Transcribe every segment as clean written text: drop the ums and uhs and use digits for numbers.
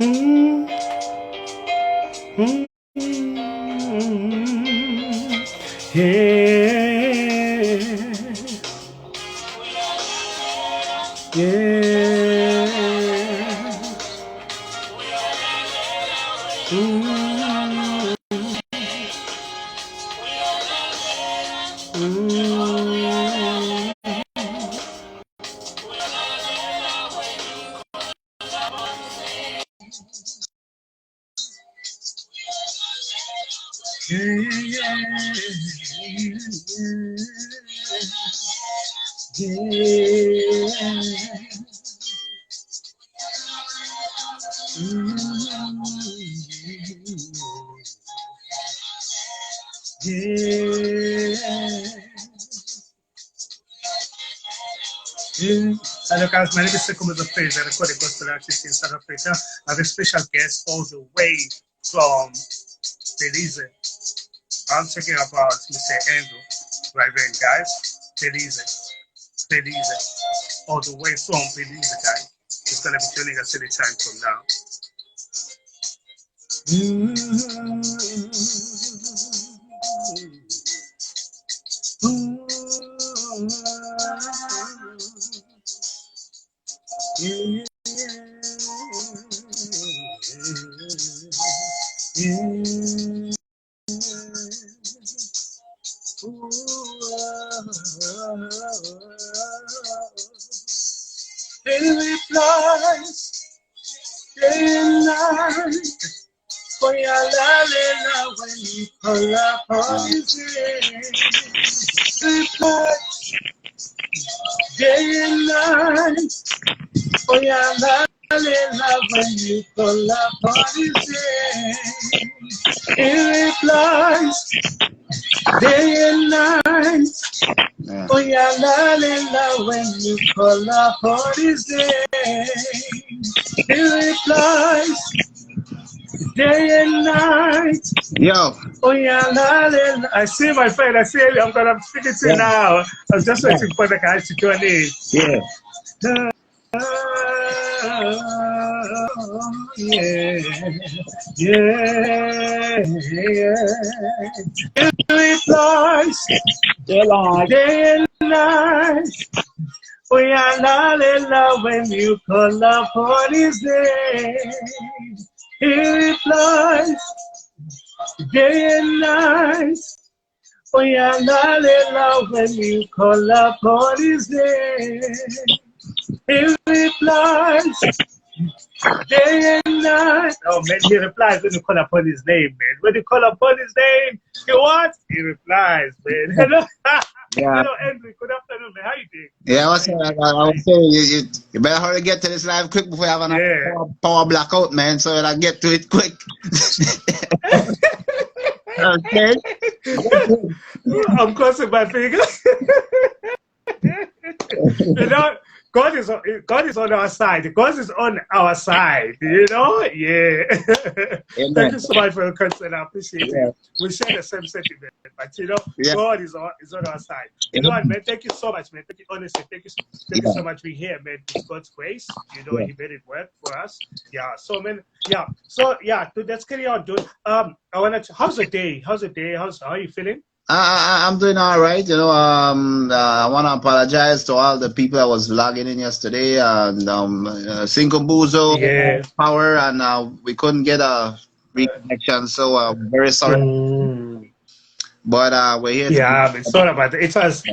Mm, mm, yeah, yeah. Mm, mm, Hello guys, my name is Sekou the Praise. I record a gospel artist in South Africa. I have a special guest all the way from Belize. I'm talking about Mr. Andrew Rhaburn, guys. Belize, all the way from Belize, guys. He's gonna be joining us any time from now. It replies day and night for your love when you call upon his name. Replies day and night for your love when you call upon his name. It replies day and night. Oh, yeah, la, when you call upon his name, he replies day and night. Yo. Oh, yeah, la, I see my friend. I see you. I'm speaking to you now. I'm just waiting for the guys to join in. Yeah. He replies day and night. We are not in love when you call upon his name. He replies day and night. We are not in love when you call upon his name. He replies day and night. Oh man, he replies when you call upon his name, man. When you call upon his name, he what? He replies, man. Hello, Yeah. hello, Andrew. Good afternoon, man. How you doing? Yeah, I was saying, you better hurry get to this live quick before you have a power blackout, man, so that I get to it quick. Okay. I'm crossing my fingers. You know, God is on our side. God is on our side. You know, yeah. Thank you so much for your concern. I appreciate it. We share the same sentiment, but you know, God is on our side. You know what, man? Thank you so much, man. Thank you, honestly. Thank you so much. We here, man. It's God's grace. You know, He made it work for us. Yeah. So, man. Yeah. So, yeah. Let's carry on, dude. I wanna. How's the day? How are you feeling? I'm doing all right. You know, I want to apologize to all the people that was logging in yesterday and Sinkombuzo power, and we couldn't get a reconnection, so I'm very sorry. But we're here. Yeah, it's sorry about it. It was.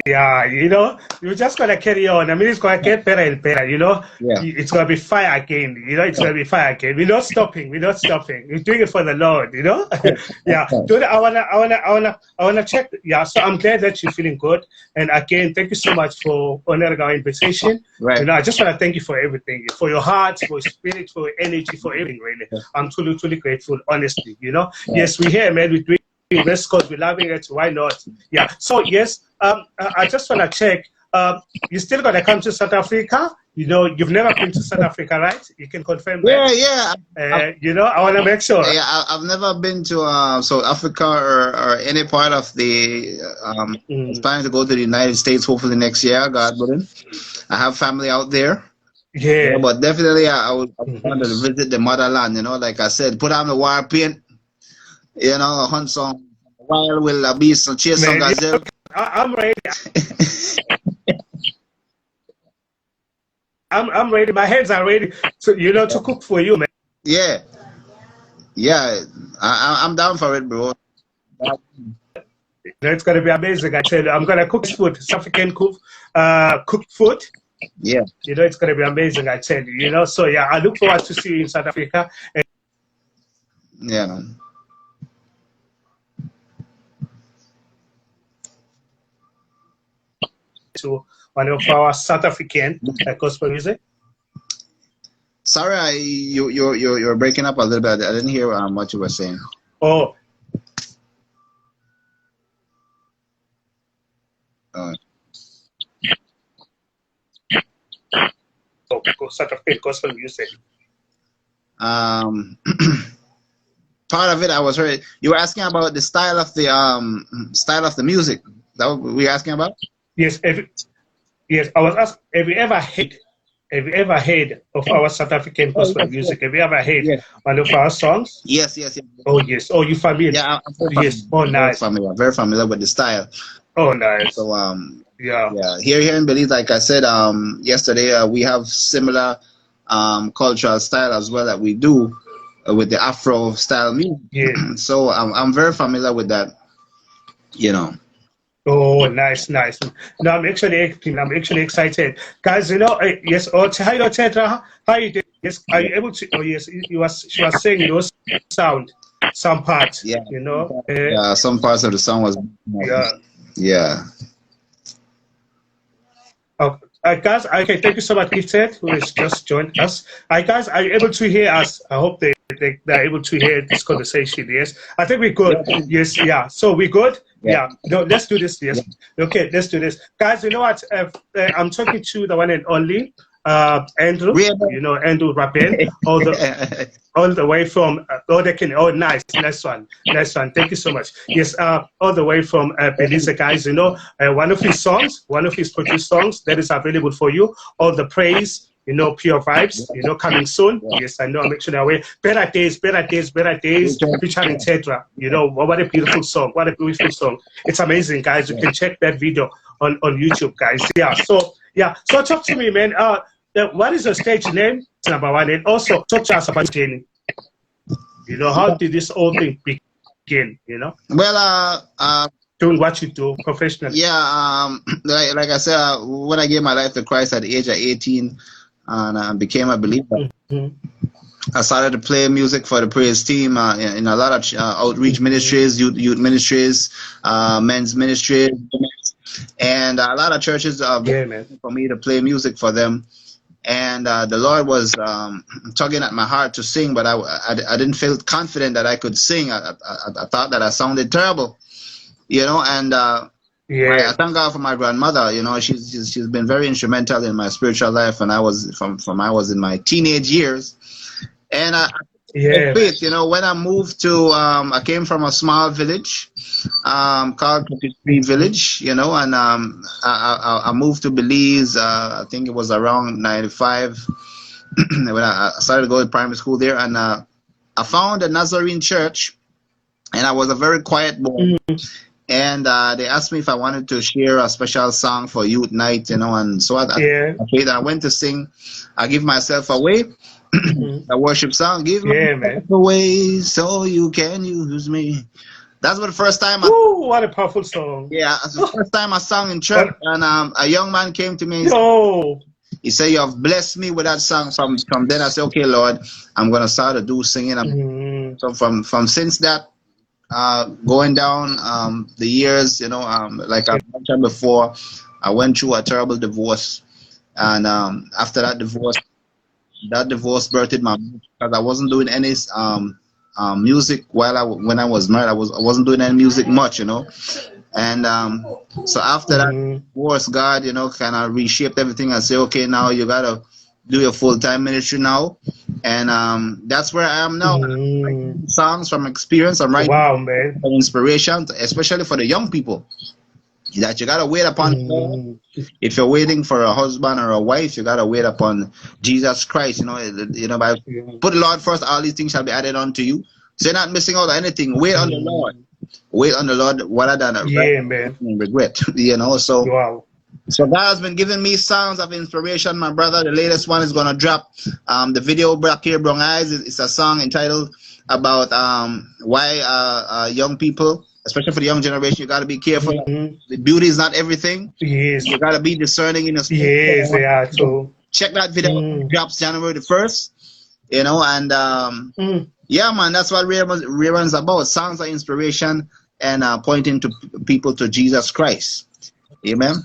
Yeah, you know, you're just gonna carry on. I mean, it's gonna get better and better. You know, it's gonna be fire again. You know, it's gonna be fire again. We're not stopping. We're doing it for the Lord. You know, yeah. Dude, I wanna check. Yeah, so I'm glad that you're feeling good. And again, thank you so much for honoring our invitation. Right. You know, I just wanna thank you for everything, for your heart, for your spirit, for your energy, for everything. Really, I'm truly grateful. Honestly, you know. Yes, we're here, man. We're doing this because we're loving it. Why not? Yeah. So yes. I just want to check, you're still going to come to South Africa? You know, you've never been to South Africa, right? You can confirm that? Yeah. You know, I want to make sure. Yeah, I've never been to South Africa or any part of the, I'm planning to go to the United States hopefully next year, God willing. I have family out there. Yeah, Yeah. but definitely I would want to visit the motherland, you know, like I said, put on the war paint, you know, hunt some wild will beast and chase some Man, gazelle. I'm ready. I'm ready. My hands are ready to cook for you, man. Yeah, yeah, I'm down for it, bro. It's gonna be amazing. I tell you, I'm gonna cook food, South African cooked food. Yeah, It's gonna be amazing. I tell you, So yeah, I look forward to see you in South Africa and yeah, man. to one of our South African gospel music. Sorry, you're breaking up a little bit. I didn't hear what you were saying. Oh, Uh, South African gospel music. part of it I was heard. You were asking about the style of the music. That what we asking about? Yes, yes. I was asked, have you ever heard of our South African Oh, gospel yes, yes, music? Have you ever heard yes, one of our songs? yes, yes, yes. Oh yes. Oh, you familiar? Yeah, I'm very Yes. Oh, nice. very familiar with the style. Oh, nice. So Yeah. yeah, here in Belize, like I said yesterday, we have similar cultural style as well that we do with the Afro style music. Yeah. So I'm very familiar with that. You know. Oh, nice, nice. No, I'm actually excited, guys. Yes. Oh, hello, Tetra. How you doing? Yes. Are you able to? Oh, yes. She was saying some parts. Yeah. Yeah. Some parts of the song was. Yeah. Yeah. Oh, guys, okay, thank you so much, Gifted, who has just joined us. Guys, are you able to hear us? I hope they're able to hear this conversation. Yes, I think we're good. Yes, yeah. So we're good. Yeah. No, let's do this. Yes. Okay, let's do this, guys. You know what? I'm talking to the one and only Andrew. Andrew Rhaburn, all the way from nice one. Thank you so much. Yes, all the way from Belize, guys. One of his produced songs that is available for you. All the praise, pure vibes, coming soon. Yes, I know. I'm actually aware. Better days, featuring Tetra. What a beautiful song. What a beautiful song. It's amazing, guys. You can check that video on YouTube, guys. Yeah. So talk to me, man. What is your stage name? Number one, and also talk to us about Jenny. How did this whole thing begin? Well, doing what you do professionally. Yeah, like I said, when I gave my life to Christ at the age of 18 and became a believer, I started to play music for the praise team in a lot of outreach ministries, youth ministries, men's ministries, and a lot of churches for me to play music for them. And the Lord was tugging at my heart to sing, but I didn't feel confident that I could sing. I thought that I sounded terrible, and I thank God for my grandmother. She's been very instrumental in my spiritual life, and I was from I was in my teenage years. And faith, when I moved to, I came from a small village called Pristine Village, and I moved to Belize. I think it was around 95 when I started to go to primary school there, and I found a Nazarene church, and I was a very quiet boy. And they asked me if I wanted to share a special song for youth night, and so I went to sing. I give myself away. A worship song, give myself away so you can use me. That's the first time. What a powerful song! Yeah, it's the first time I sang in church, and a young man came to me. He said, "You have blessed me with that song." From then, I said, "Okay, Lord, I'm gonna start to do singing." So from since that, going down the years, like I mentioned before, I went through a terrible divorce, and after that divorce birthed my because I wasn't doing any music when I was married. I wasn't doing any music much, and so after that divorce, God, kind of reshaped everything and say, okay, now you gotta do your full-time ministry now, and that's where I am now. Songs from experience. I'm writing inspiration, especially for the young people, That you gotta wait upon God. If you're waiting for a husband or a wife, you gotta wait upon Jesus Christ. By put the Lord first, all these things shall be added unto you. So you're not missing out on anything. Wait on the Lord. Wait on the Lord. What I done, man. regret. So. Wow. So God has been giving me songs of inspiration, my brother. The latest one is gonna drop. The video back here, Brown Eyes. It's a song entitled about why young people, especially for the young generation, you gotta be careful. The beauty is not everything. Yes. You gotta be discerning in your spirit. Yes, yeah. So check that video. Drops January the 1st. Yeah, man, that's what Rhaburn is about. Songs of inspiration and pointing to people to Jesus Christ. Amen.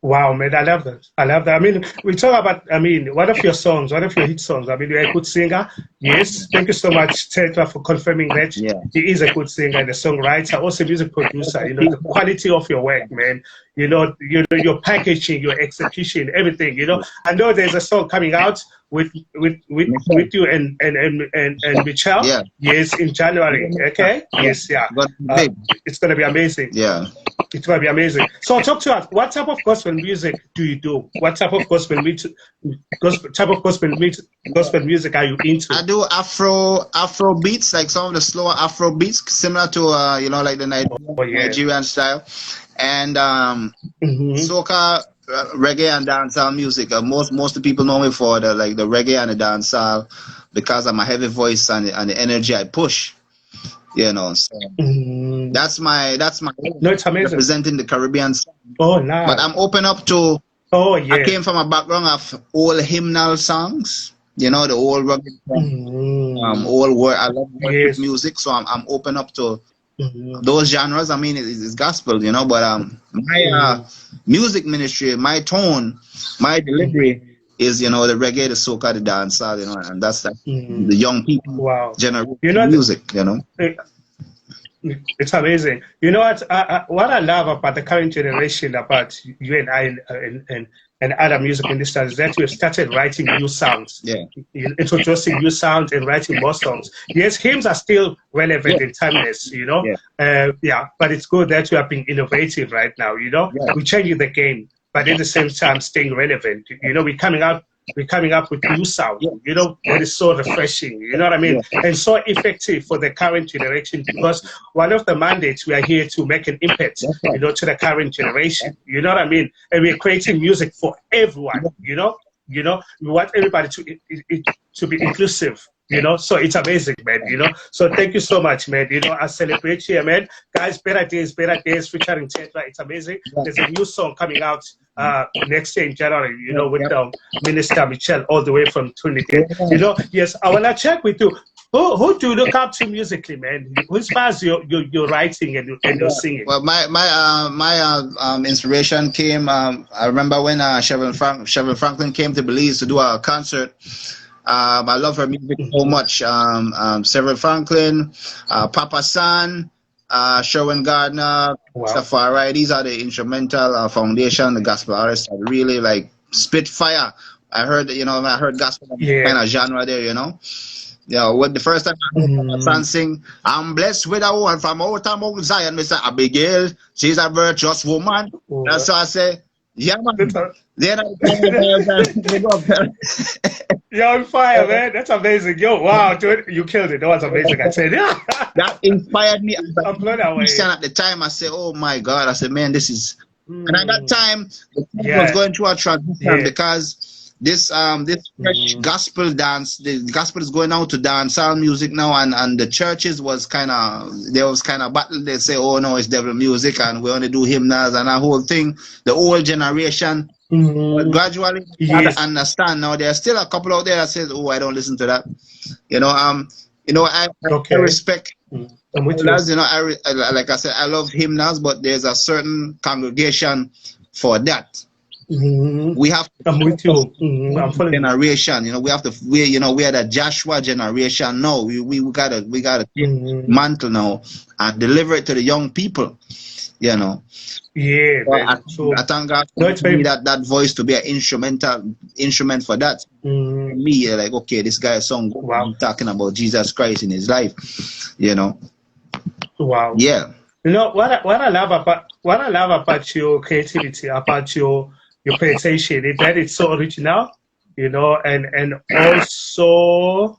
Wow, man, I love that. I love that. I mean, we talk about, one of your songs, one of your hit songs. I mean, you're a good singer. Yes, thank you so much, Tetra, for confirming that. Yeah. He is a good singer and a songwriter, also music producer. The quality of your work, man. Your packaging, your execution, everything. I know there's a song coming out with you and Michelle. Yeah. Yes, in January. Okay. Yes, yeah. It's gonna be amazing. Yeah. It's going to be amazing. So talk to us. What type of gospel music do you do? What type of gospel music are you into? I do Afro beats, like some of the slower Afro beats, similar to like the Nigerian style, and soca, reggae, and dancehall music. Most of the people know me for the reggae and the dancehall because of my heavy voice and the energy I push. So that's my no, it's amazing. Representing the Caribbean. Oh, nice. But I'm open up to. Oh, yeah. I came from a background of old hymnal songs. The old rugged songs, old word. I love worship music, so I'm open up to those genres. I mean, it's gospel, but my music ministry, my tone, my delivery is the reggae, the soca, the dancehall, and that's the young people generation music, It's amazing. You know what? What I love about the current generation, about you and I and other music ministers, is that you have started writing new songs. Yeah. Introducing new sounds and writing more songs. Yes, hymns are still relevant and timeless, but it's good that you are being innovative right now, We're changing the game, but at the same time staying relevant. We're coming up with new sound, that is so refreshing, you know what I mean? Yeah. And so effective for the current generation, because one of the mandates, we are here to make an impact, to the current generation, you know what I mean? And we're creating music for everyone, we want everybody to be inclusive. So it's amazing, man, So thank you so much, man. I celebrate you, man. Guys, Better Days featuring Tetra. It's amazing. There's a new song coming out next year in January, with Minister Michelle all the way from Trinidad. Yes, I want to check with you. Who do you look up to musically, man? Who inspires your writing and your singing? Well, my inspiration came, I remember when Chevron Franklin came to Belize to do a concert. I love her music so much. Chevron Franklin, Papa San, Sherwin Gardner, Safari. These are the instrumental foundation, the gospel artists that really spit fire. I heard, I heard gospel kind of genre there, when the first time I heard Papa San sing, I'm blessed with a woman from out of Mount Zion, Mr. Abigail. She's a virtuous woman. That's why I say, yeah, man. You're on fire, man. That's amazing. Yo, wow, dude, you killed it. That was amazing. I said, yeah. That inspired me. I'm blown away. At the time, I said, oh my God. I said, man, this is. And at that time, I was going through a transition because this fresh gospel dance, the gospel is going out to dancehall music now, and the churches was kind of battle. They say, oh no, it's devil music, and we only do hymnals and that whole thing. The old generation. But gradually, I understand now. There are still a couple out there that says, "Oh, I don't listen to that." I respect. Hymnals, like I said, I love hymnals, but there's a certain congregation for that. We have to. I'm with you. Generation, we have to. We are the Joshua generation now. We gotta take mantle now and deliver it to the young people. Yeah, I thank God for me that voice to be an instrument for that. Me, okay, this guy is talking about Jesus Christ in his life, Wow. Yeah. You know what I love about your creativity, about your presentation, is that it's so original, you know, and also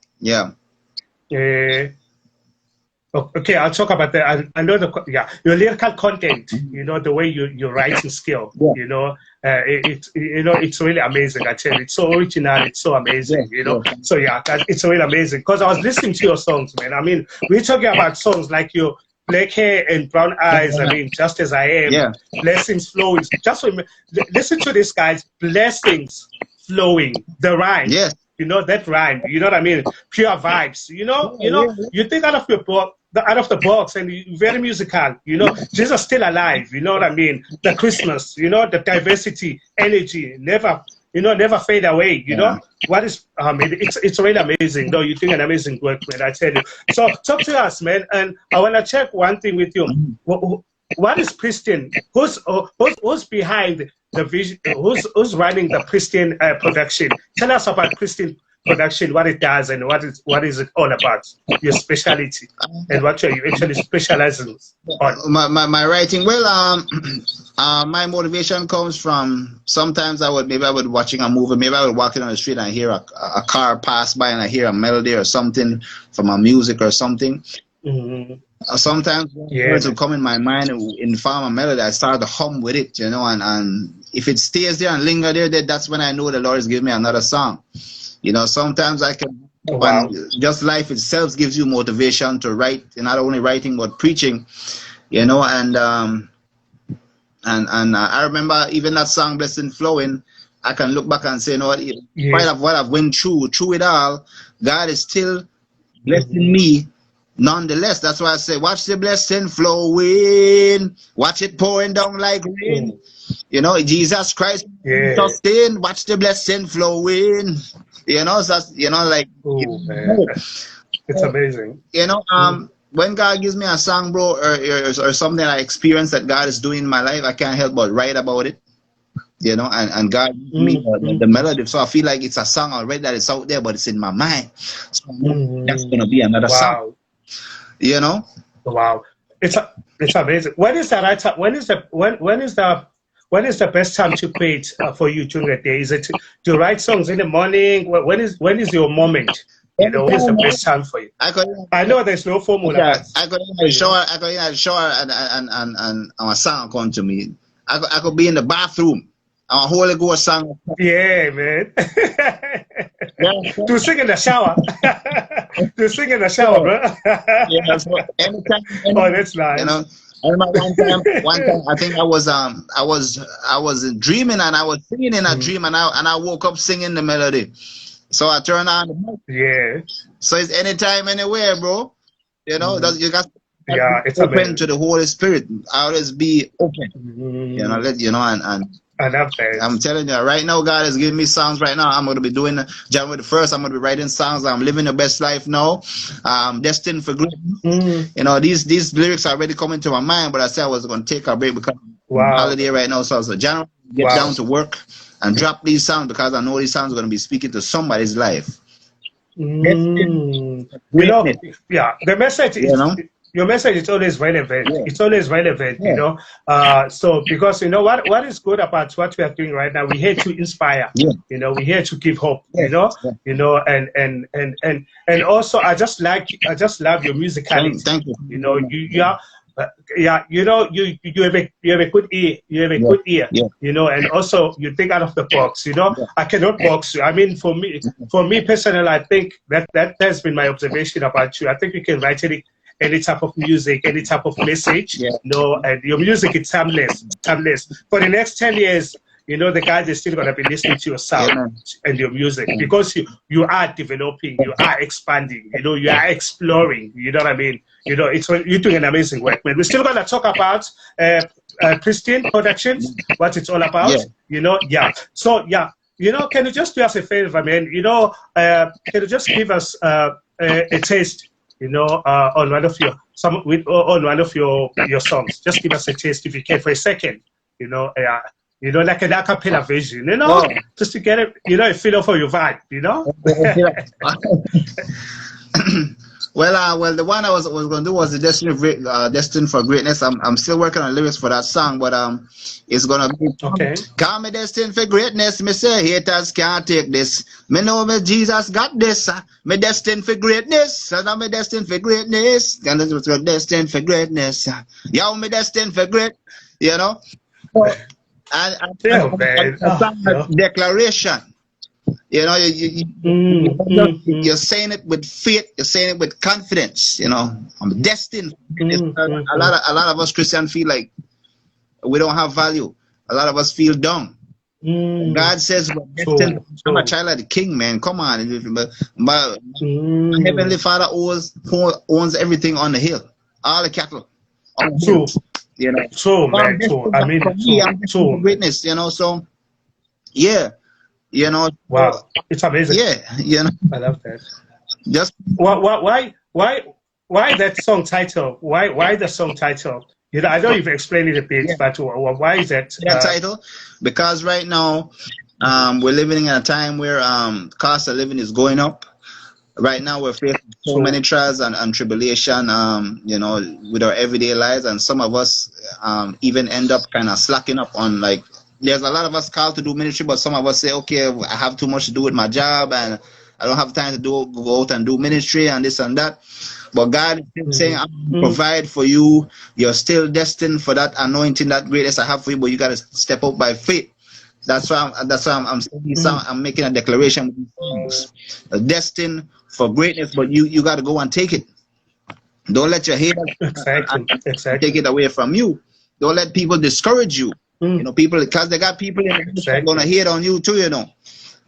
okay, I'll talk about that. I know your lyrical content, you know, the way your writing skill, you know, it's really amazing. I tell you, it's so original, it's so amazing, you know. So it's really amazing because I was listening to your songs, man. I mean, we're talking about songs like your Black Hair and Brown Eyes. I mean, Just As I Am, Blessings Flowing. Just listen to this, guys. Blessings Flowing, the rhyme. Yes. You know that rhyme. You know what I mean? Pure vibes. You know. You think out of the box, and you're very musical. You know, Jesus still alive. You know what I mean? The Christmas. You know, the diversity, energy, never fade away. You know what is? It's really amazing. Though you think an amazing work, man. I tell you. So talk to us, man. And I want to check one thing with you. What is Pristine? Who's behind the vision? Who's running the Pristine production? Tell us about Pristine Production, what it does, and what is it all about? Your specialty and what you actually specializing on. My writing. Well, my motivation comes from sometimes I would watching a movie, maybe I would walking on the street and I hear a car pass by and I hear a melody or something from a music or something. Sometimes words will come in my mind in form of melody. I start to hum with it, you know, and if it stays there and linger there, that's when I know the Lord is giving me another song. You know, sometimes I can, just life itself gives you motivation to write, and not only writing but preaching, you know. And I remember even that song "Blessing Flowing." I can look back and say, you know what, in spite of what I've went through it all, God is still blessing me. Nonetheless, that's why I say, watch the blessing flowing, watch it pouring down like rain. You know, Jesus Christ sustain, watch the blessing flowing. You know, so that's, you know, like it's amazing. You know, when God gives me a song, bro, or something I experience that God is doing in my life, I can't help but write about it. You know, and God gives me the melody, so I feel like it's a song already that is out there, but it's in my mind. So that's gonna be another song. You know. Wow, it's amazing. When is the right time? When is the best time to create for you during the day? Is it to write songs in the morning? When is your moment? You know, when is the best time for you? I know there's no formula. I go in the shower, and a song come to me. I could be in the bathroom. A Holy Ghost song. Yeah, man. To sing in the shower. To sing in the shower, bro. Yeah, so anytime, that's nice. You know, I remember one time I think I was dreaming and I was singing in a dream and I woke up singing the melody. So I turned on the mic. Yeah. So it's anytime, anywhere, bro. You know, you got it's open amazing. to the Holy Spirit. Always be open. You know, and I love that. I'm telling you, right now, God is giving me songs right now. I'm going to be doing January the 1st. I'm going to be writing songs. I'm living the best life now. Destined for greatness. You know, these lyrics are already coming to my mind, but I said I was going to take a break because I'm on holiday right now. So I was like, January, get down to work and drop these songs because I know these songs are going to be speaking to somebody's life. You know, the message is, your message is always relevant. It's always relevant, you know. So because you know what is good about what we are doing right now, we're here to inspire. You know, we're here to give hope. You know, and also I just love your musicality. Thank you. You know, you are. You know, you have a good ear. You have a good ear. You know, and also you think out of the box. You know, I cannot box you. I mean, for me personally, I think that has been my observation about you. I think you can write any type of music, any type of message. You know, and your music is timeless. For the next 10 years, you know, the guys are still gonna be listening to your sound and your music because you are developing, you are expanding, you know, you are exploring. You know what I mean? You know, you're doing an amazing work, man. We're still gonna talk about Pristine Productions, what it's all about. You know, So you know, can you just do us a favor, man? You know, can you just give us a taste? You know, on one of your songs. Just give us a taste if you can for a second. You know, like an acapella version. You know, just to get it. You know, a feel for your vibe. You know. Well, the one I was going to do was the Destined for Greatness. I'm still working on lyrics for that song, but it's gonna be Okay. Call me destined for greatness. Me say haters can't take this. Me know me Jesus got this. Me destined for greatness. And I'm destined for greatness. And this was destined for greatness. Yo, me destined for great. You know. And declaration. You know, you're saying it with faith. You're saying it with confidence. You know, I'm destined. A lot of us Christians feel like we don't have value. A lot of us feel dumb. God says we're destined. I'm a child of the King, man. Come on, my Heavenly Father owns everything on the hill, all the cattle. True. You know, true, man. True. I mean, true. Witness. You know, so yeah. You know, wow, it's amazing. Yeah, you know, I love that. Just why that song title? Why the song title? You know, I know you've explained it a bit, but why is that title? Because right now, we're living in a time where cost of living is going up. Right now, we're facing so many trials and tribulation, you know, with our everyday lives, and some of us even end up kind of slacking up on like. There's a lot of us called to do ministry, but some of us say, okay, I have too much to do with my job and I don't have time to go out and do ministry and this and that. But God is saying, I'm going to provide for you. You're still destined for that anointing, that greatness I have for you, but you got to step out by faith. That's why I'm making a declaration with these songs. Destined for greatness, but you got to go and take it. Don't let your haters take it away from you. Don't let people discourage you. You know, people, because they got people in the ministry going to hate on you too, you know.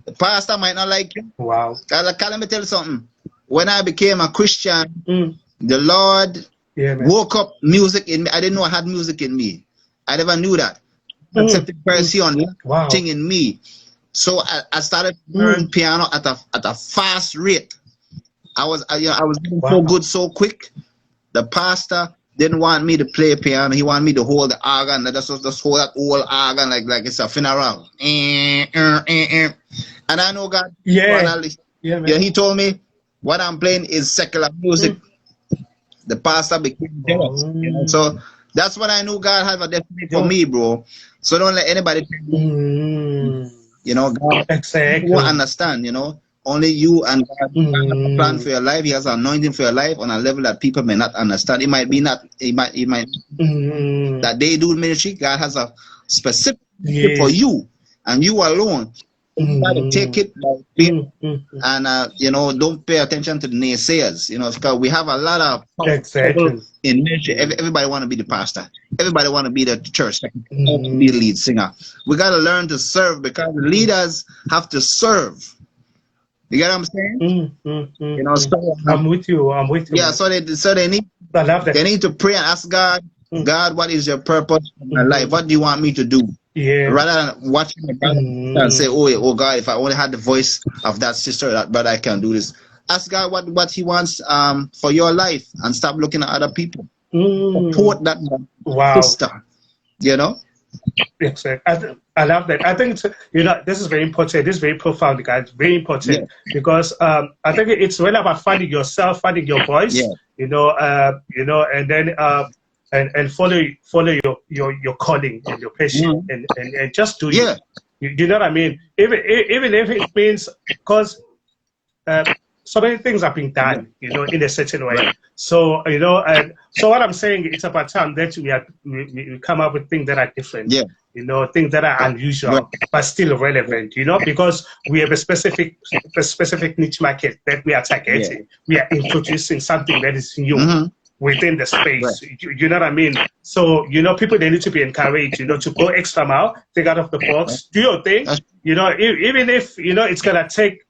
The pastor might not like you. Wow. Let me tell you something. When I became a Christian, the Lord woke up music in me. I didn't know I had music in me. I never knew that. Accepted Christ on thing in me. So I started to learn piano at a fast rate. I was getting so good so quick. The pastor didn't want me to play piano. He wanted me to hold the organ. Just hold that old organ like it's a funeral. And I know God. He told me what I'm playing is secular music. The pastor became jealous. You know? So that's when I knew God had a destiny for me, bro. So don't let anybody tell you. You know, God won't understand, you know. Only you and God have a plan for your life. He has an anointing for your life on a level that people may not understand. It might be that they do ministry. God has a specific for you and you alone. You got to take it by faith and you know, don't pay attention to the naysayers. You know, because we have a lot of people in ministry. Everybody want to be the pastor. Everybody want to be the church. Be the lead singer. We got to learn to serve because the leaders have to serve. You get what I'm saying? You know, so, I'm with you. Yeah, so they need to pray and ask God, God, what is your purpose for my life? What do you want me to do? Yeah. Rather than watching the brother and say, oh God, if I only had the voice of that sister or that brother, I can do this. Ask God what he wants for your life and stop looking at other people. Support that sister. You know? Exactly. I love that. I think it's, you know, this is very important. This is very profound, guys. Very important because I think it's really about finding yourself, finding your voice. You know, and then and follow your calling and your passion and just do it. You know what I mean? Even if it means because so many things are being done, you know, in a certain way. So you know, so what I'm saying, it's about time that we come up with things that are different. You know, things that are unusual but still relevant. You know, because we have a specific niche market that we are targeting. We are introducing something that is new. Within the space, you know what I mean? So, you know, people, they need to be encouraged, you know, to go extra mile, think out of the box, do your thing, you know, even if, you know, it's going to take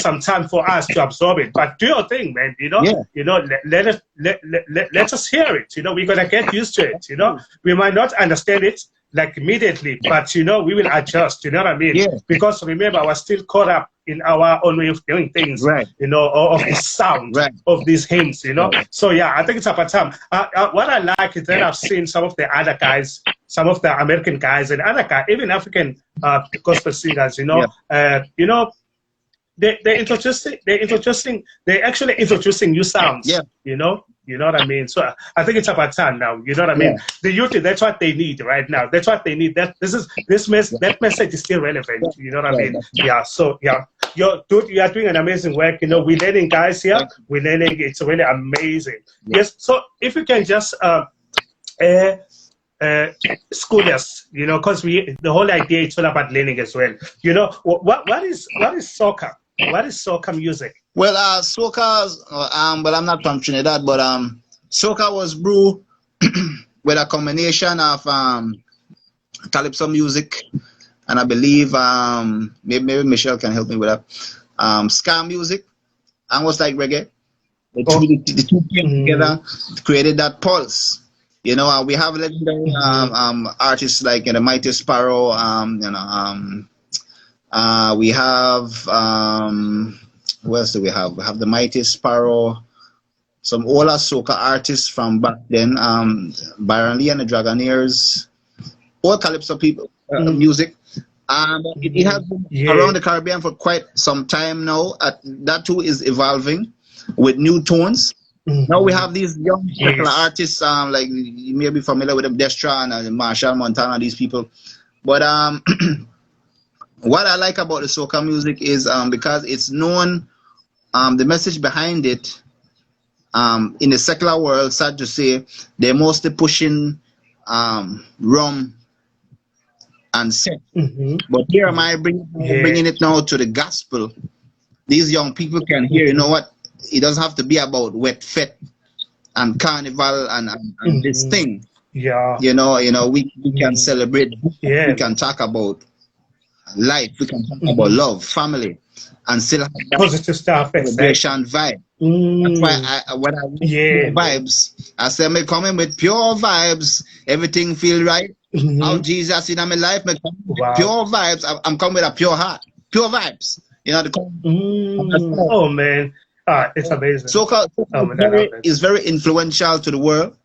some time for us to absorb it, but do your thing, man, you know, you know, let us hear it, you know, we're going to get used to it, you know, we might not understand it like immediately, but, you know, we will adjust, you know what I mean? Because remember, I was still caught up in our own way of doing things, you know, or of the sound of these hymns, you know. So yeah, I think it's about time. What I like is that I've seen some of the other guys, some of the American guys and other guys, even African gospel singers, you know, they're actually introducing new sounds. Yeah. You know what I mean. So I think it's about time now. You know what I mean. Yeah. The youth, that's what they need right now. That's what they need. That message is still relevant. You know what I mean. Yeah. So yeah. Dude, you are doing an amazing work. You know, we're learning, guys, here. We're learning. It's really amazing. Yeah. Yes. So if you can just school us, you know, because the whole idea is all about learning as well. You know, what is soca? What is soca music? Well, soca, but I'm not from Trinidad, but soca was brewed with a combination of calypso music. And I believe maybe Michelle can help me with that. Ska music, almost like reggae. The two came together, created that pulse. You know, we have legendary artists like the Mighty Sparrow. We have who else do we have? We have the Mighty Sparrow. Some older soca artists from back then. Byron Lee and the Dragonaires. All calypso people music. It has been around the Caribbean for quite some time now. That too is evolving with new tones. Now we have these young secular artists, like you may be familiar with them, Destra and Marshall Montana, these people. But what I like about the soca music is because it's known, the message behind it, in the secular world, sad to say, they're mostly pushing rum and sex. But here am I bringing it now to the gospel. These young people can hear, you know what? It doesn't have to be about wet fet and carnival and this thing. Yeah. You know, we can celebrate. Yeah. We can talk about life. We can talk about love, family, and still have that positive stuff, celebration vibe. That's why when I vibes, I say me coming with pure vibes. Everything feel right. How Jesus in my life, me come with pure vibes. I'm coming with a pure heart, pure vibes. You know oh man. It's amazing. Soca is very influential to the world,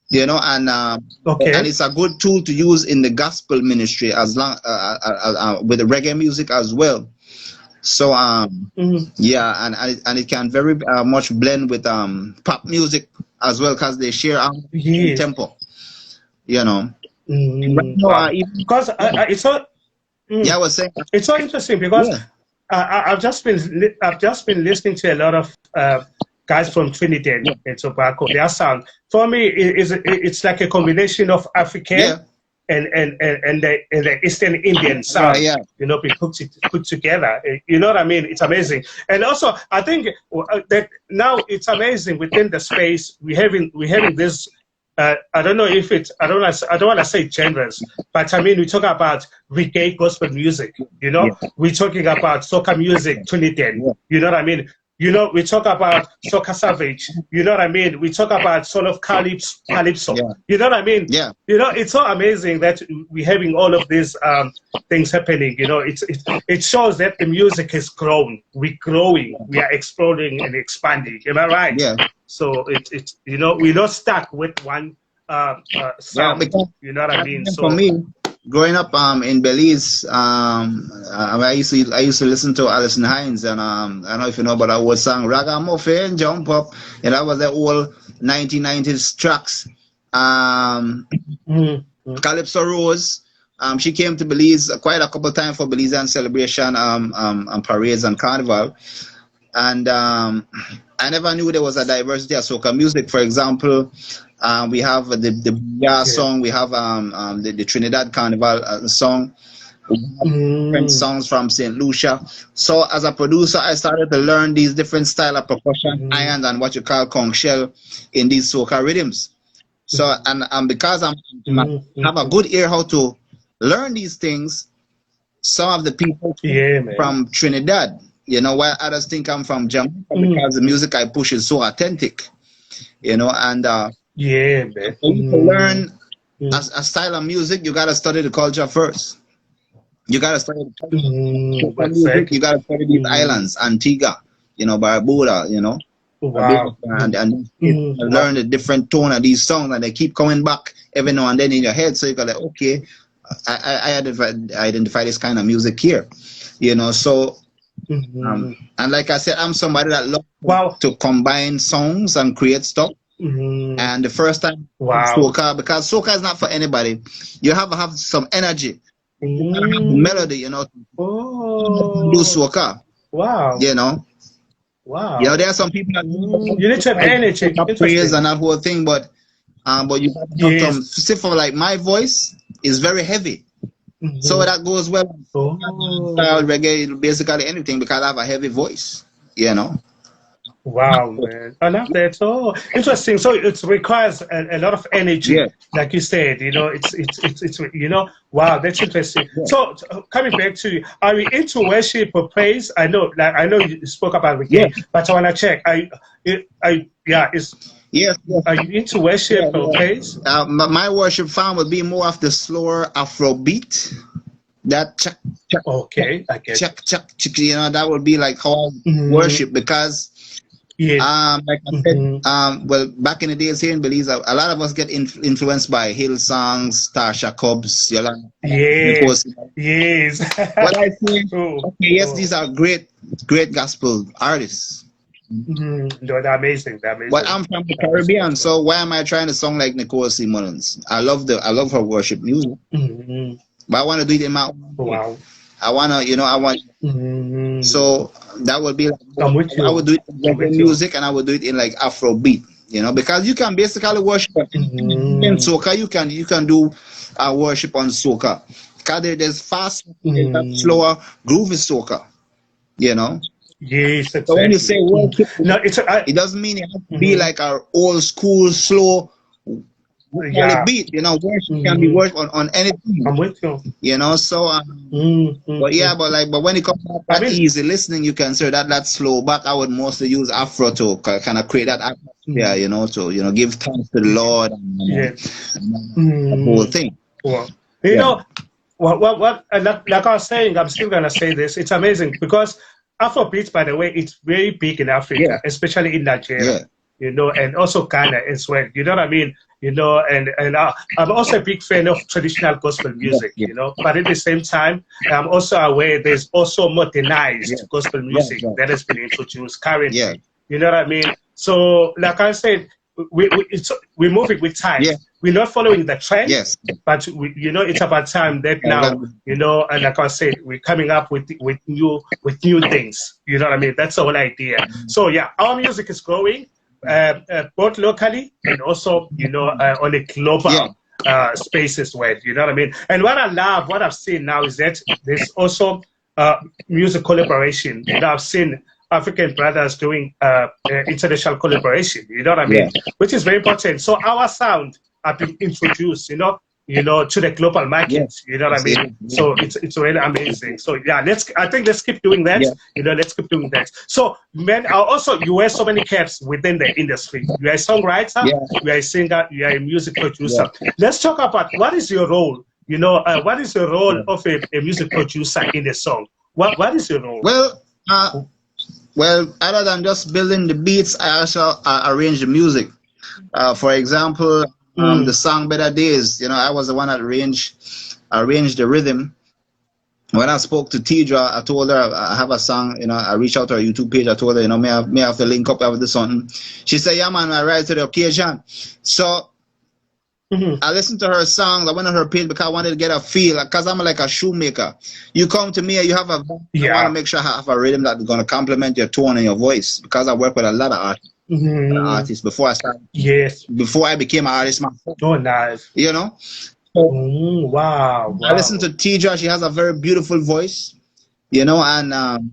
you know, and and it's a good tool to use in the gospel ministry as long with the reggae music as well. So yeah, and it can very much blend with pop music as well because they share tempo, you know. Because it's so I was saying it's so interesting because. I've just been listening to a lot of guys from Trinidad and Tobago. Their sound for me it's like a combination of African and the Eastern Indian sound. You know, be put together. You know what I mean? It's amazing. And also, I think that now it's amazing within the space we having this. I don't know if it's, I don't want to say genres, but I mean, we talk about reggae gospel music, you know, we're talking about soca music, Trinidad, you know what I mean? You know, we talk about soca savage, you know what I mean? We talk about sort of calypso, you know what I mean? You know, it's so amazing that we're having all of these things happening, you know, it shows that the music has grown, we're growing, we are exploring and expanding, am I right? So it's you know, we're not stuck with one sound, you know what I mean? So for me, growing up in Belize, I used to listen to Alison Hines, and I don't know if you know, but I was song Ragamuffin, Jump Up, and that was the old 1990s tracks. Calypso Rose, she came to Belize quite a couple of times for Belizean celebration, and parades and carnival, and I never knew there was a diversity of soca music. For example, we have the song, we have the Trinidad Carnival song, different songs from St. Lucia. So as a producer, I started to learn these different style of percussion, iron and what you call conch shell in these soca rhythms. So and because I have a good ear how to learn these things, some of the people from Trinidad, you know, while others think I'm from Jamaica because the music I push is so authentic, you know, and man. To learn a style of music, you gotta study the culture first. You gotta study the culture. You gotta study these islands, Antigua, you know, Barbuda, you know, and learn the different tone of these songs, and they keep coming back every now and then in your head. So you gotta okay, I identify this kind of music here, you know, so. And like I said, I'm somebody that loves to combine songs and create stuff. And the first time soca, because soca is not for anybody, you have to have some energy, you have melody, you know, do soca. You know. You know, there are some people that you need to have energy, praise and that whole thing, but you have some, say for like my voice is very heavy. So that goes well style reggae, basically anything, because I have a heavy voice, you know. Wow, man, I love that. Oh, interesting. So it requires a lot of energy, like you said. You know, it's you know, wow, that's interesting. So coming back to you, are we into worship or praise? I know you spoke about reggae, but I want to check. Are you into worship or praise? My worship form would be more of the slower Afrobeat. That check, okay, I get check, you know, that would be like how I worship, because like I said, well, back in the days here in Belize, a lot of us get influenced by Hill songs, Tasha Cobbs, Yolanda. Yes. What I say, yes, these are great gospel artists. No, they're amazing. But I'm from the Caribbean, so why am I trying to song like Nicole C. Mullins? I love her worship music, but I want to do it in my own way. I want to, so that would be like, I would do it in music, and I would do it in like Afrobeat, you know, because you can basically worship in soca. You can do worship on soca, because there's fast, slower, groovy soca, you know. Yes, exactly. So when you say worship, it doesn't mean it has to be like our old school slow beat, you know. Worship can be worship on anything. I'm with you. You know, so but when it comes to that easy listening, you can say that slow back. I would mostly use Afro to kind of create that atmosphere, you know, to give thanks to the Lord and the whole thing. Well, you know, what like I was saying, I'm still gonna say this. It's amazing because Afrobeat, by the way, it's very big in Africa, especially in Nigeria. You know, and also Ghana as well. You know what I mean? You know, and I'm also a big fan of traditional gospel music, you know, but at the same time, I'm also aware there's also modernized gospel music that has been introduced currently. You know what I mean? So, like I said, we're moving with time. We're not following the trend, but you know, it's about time that now, you know, and like I said, we're coming up with new things. You know what I mean? That's the whole idea. So yeah, our music is growing. Both locally and also, you know, on a global space as well. You know what I mean? And what I love, what I've seen now is that there's also music collaboration. You know, I've seen African brothers doing international collaboration. You know what I mean? Which is very important. So our sound have been introduced, you know, to the global market. You know what I mean? So it's really amazing. So yeah, I think let's keep doing that. You know, let's keep doing that. So man, also you wear so many caps within the industry. You are a songwriter, you are a singer, you are a music producer. Let's talk about what is your role. You know, what is the role of a music producer in a song? What is your role? Well, other than just building the beats, I also arrange the music. For example, the song Better Days, you know, I was the one that arranged the rhythm. When I spoke to Tidra, I told her I have a song, you know, I reached out to her YouTube page, I told her, you know, may I have to link up with this something. She said, yeah man, I rise to the occasion. So I listened to her songs, I went on her page because I wanted to get a feel, because I'm like a shoemaker. You come to me and you have a I want to make sure I have a rhythm that's going to complement your tone and your voice, because I work with a lot of artists. Before I started, before I became an artist myself. Oh, nice. You know? Wow. I listen to Tidra, she has a very beautiful voice, you know, and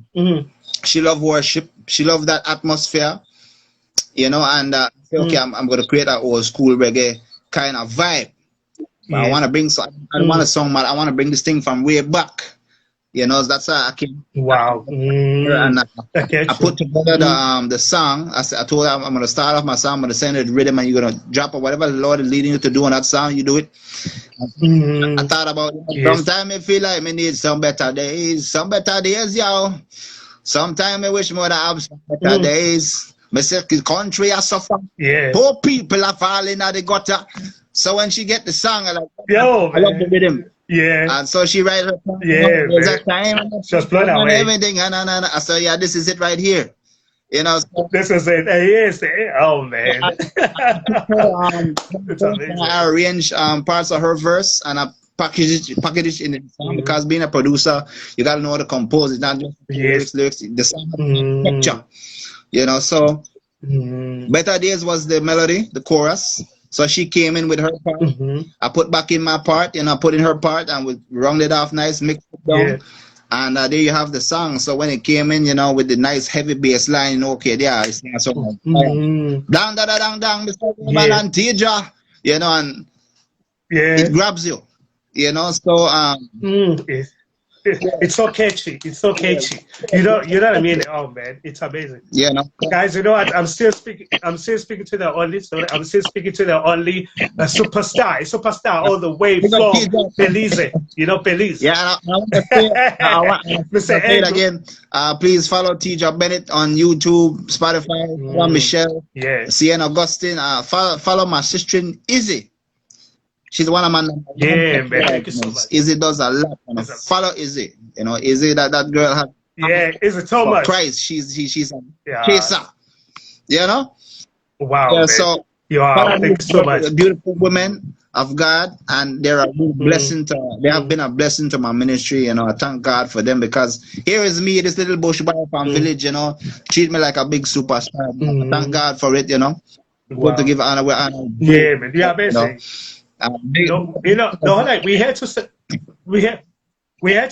she loves worship, she loves that atmosphere, you know, and okay, I'm going to create an old school reggae kind of vibe. I want to bring I want a song, man. I want to bring this thing from way back. You know, that's how I came. Wow. And I put together the song. I told her I'm going to start off my song, I'm going to send it the rhythm, and you're going to drop or whatever the Lord is leading you to do on that song, you do it. I thought about it. Sometimes I feel like I need some better days, y'all. Sometimes I wish more to have some better days. Myself, the country I suffer. Poor people are falling out the gutter. So when she get the song, I like, I love the rhythm. And so she write her song, there's a time, just blown away. Everything, I said, yeah, this is it right here. You know, so this is it. Yes. Oh man, I arrange parts of her verse and I package it in the song because being a producer, you gotta know how to compose. It's not just lyrics, the song picture. You know, so Better Days was the melody, the chorus. So she came in with her part. I put back in my part, and I put in her part, and we rounded it off nice, mixed it down. And there you have the song. So when it came in, you know, with the nice heavy bass line, you know, okay, yeah, it's not so much. Dang, dang, dang, dang, Mr. Man and Teja, you know, and it grabs you, you know. So it's so catchy. It's so catchy. You know what I mean? Oh man, it's amazing. Yeah, no. Guys, you know what? I'm still speaking to the only. Sorry, I'm still speaking to the only superstar all the way from Belize. You know, Belize. Yeah, I want to say it again. Please follow Teja Bennett on YouTube, Spotify. Follow Michelle CN Augustine. Follow my sister Izzy. She's one of my man, thank you so much. Izzy does a lot. You know, follow Izzy. You know, Izzy that girl has. Izzy Thomas. Christ, she's a chaser. You know. Wow. Yeah, man. so thank you so much. Beautiful women of God, and they're a blessing to. They have been a blessing to my ministry. You know, I thank God for them because here is me, this little bush boy from village. You know, treat me like a big superstar. I thank God for it. You know, good to give honor where honor. Yeah, man, you're amazing. You know, like we had to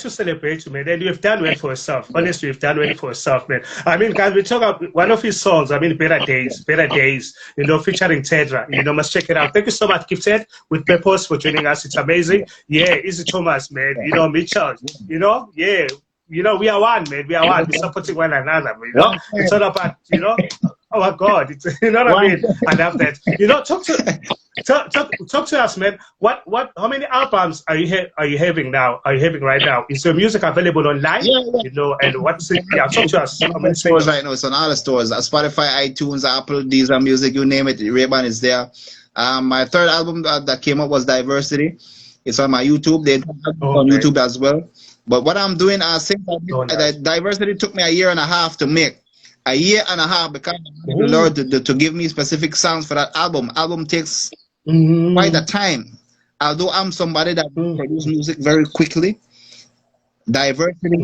celebrate you, man. And you've done well for yourself. Honestly, you've done well for yourself, man. I mean, guys, we talk about one of his songs. I mean, Better Days. You know, featuring Tedra. You know, must check it out. Thank you so much, Gifted, with Purpose for joining us. It's amazing. Yeah, Izzy Thomas, man. You know, Mitchell. You know, you know, we are one, man. We are one. We're supporting one another. You know, it's all about, you know. Oh my God! It's, you know what I mean? I love that. You know, talk to us, man. How many albums are you having now? Are you having right now? Is your music available online? You know, and what's it? Yeah, talk to us. How many stores right now? It's on all the stores: Spotify, iTunes, Apple, Deezer Music, you name it. Rhaburn is there. My third album that came up was Diversity. It's on my YouTube. They on YouTube as well. But what I'm doing, since Diversity took me a year and a half to make. A year and a half because the Lord to give me specific songs for that album. Album takes quite a time. Although I'm somebody that produces music very quickly, Diversity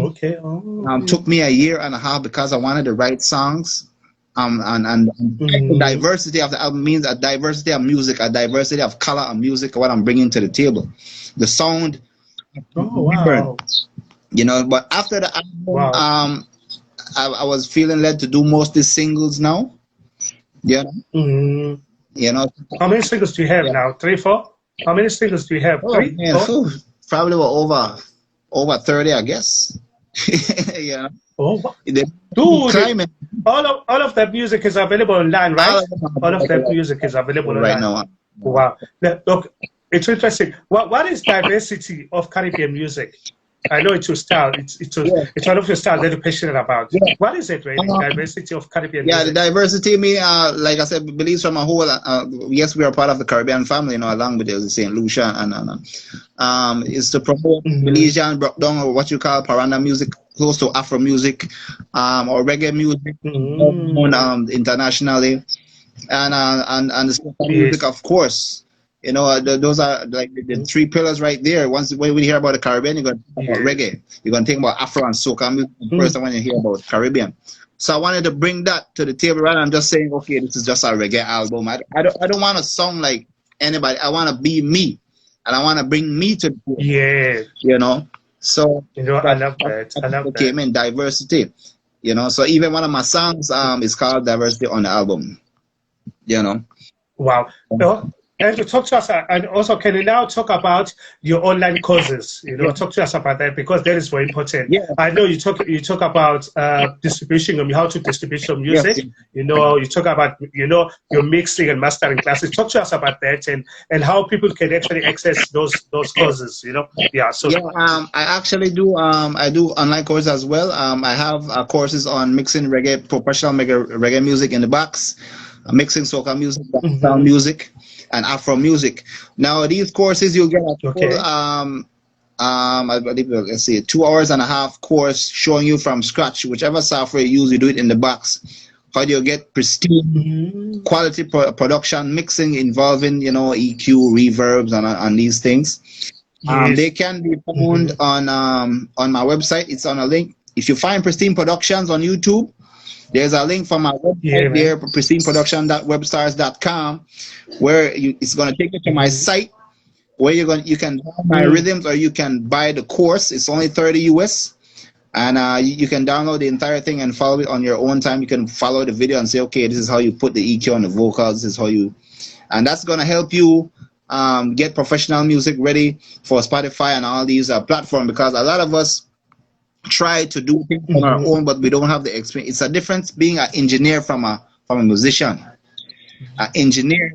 took me a year and a half because I wanted to write songs. The diversity of the album means a diversity of music, a diversity of color of music, what I'm bringing to the table. The sound, you know. But after the album, I was feeling led to do mostly singles now. You know. How many singles do you have now? 3, 4? How many singles do you have? 3, man, 4? Probably over 30, I guess. You know. Dude, all of that music is available online, right? All of that music is available online right now. Wow. Look, it's interesting. What is diversity of Caribbean music? I know it's your style. It's one of your styles that you're passionate about. What is it, really? Diversity of Caribbean music? The diversity, me, like I said, Belize from a whole. Yes, we are part of the Caribbean family, you know, along with the St. Lucia and is to promote Belizean brought down or what you call paranda music, close to Afro music, or reggae music, internationally, and the music, of course. You know, those are like the 3 pillars right there. Once when we hear about the Caribbean, you're going to think about reggae. You're going to think about Afro and soca music first when you hear about Caribbean. So I wanted to bring that to the table rather than just saying, okay, this is just a reggae album. I don't want to sound like anybody. I want to be me, and I want to bring me to the table. Yeah. You know, so you know, I love that. I love that. Came in diversity. You know, so even one of my songs is called Diversity on the album. You know. Wow. And to talk to us, and also can you now talk about your online courses? You know, talk to us about that because that is very important. I know you talk about distribution, how to distribute your music. You know, you talk about your mixing and mastering classes. Talk to us about that and how people can actually access those courses. You know, I actually do. I do online courses as well. I have courses on mixing reggae, professional reggae music in the box, mixing soca music, sound music, and Afro music. Now these courses you'll get a full I believe, let's see, 2.5 hours course showing you from scratch, whichever software you use, you do it in the box. How do you get pristine quality production mixing involving, you know, EQ, reverbs, and these things. Yes. They can be found on my website. It's on a link. If you find Pristine Productions on YouTube, there's a link from my website there, pristineproduction.webstars.com, where it's going to take you to my site, where you can buy my rhythms, or you can buy the course. It's only $30 US, and you can download the entire thing and follow it on your own time. You can follow the video and say, okay, this is how you put the EQ on the vocals. This is how you, and that's going to help you get professional music ready for Spotify and all these platforms, because a lot of us try to do things on our own, but we don't have the experience. It's a difference being an engineer from a musician. An engineer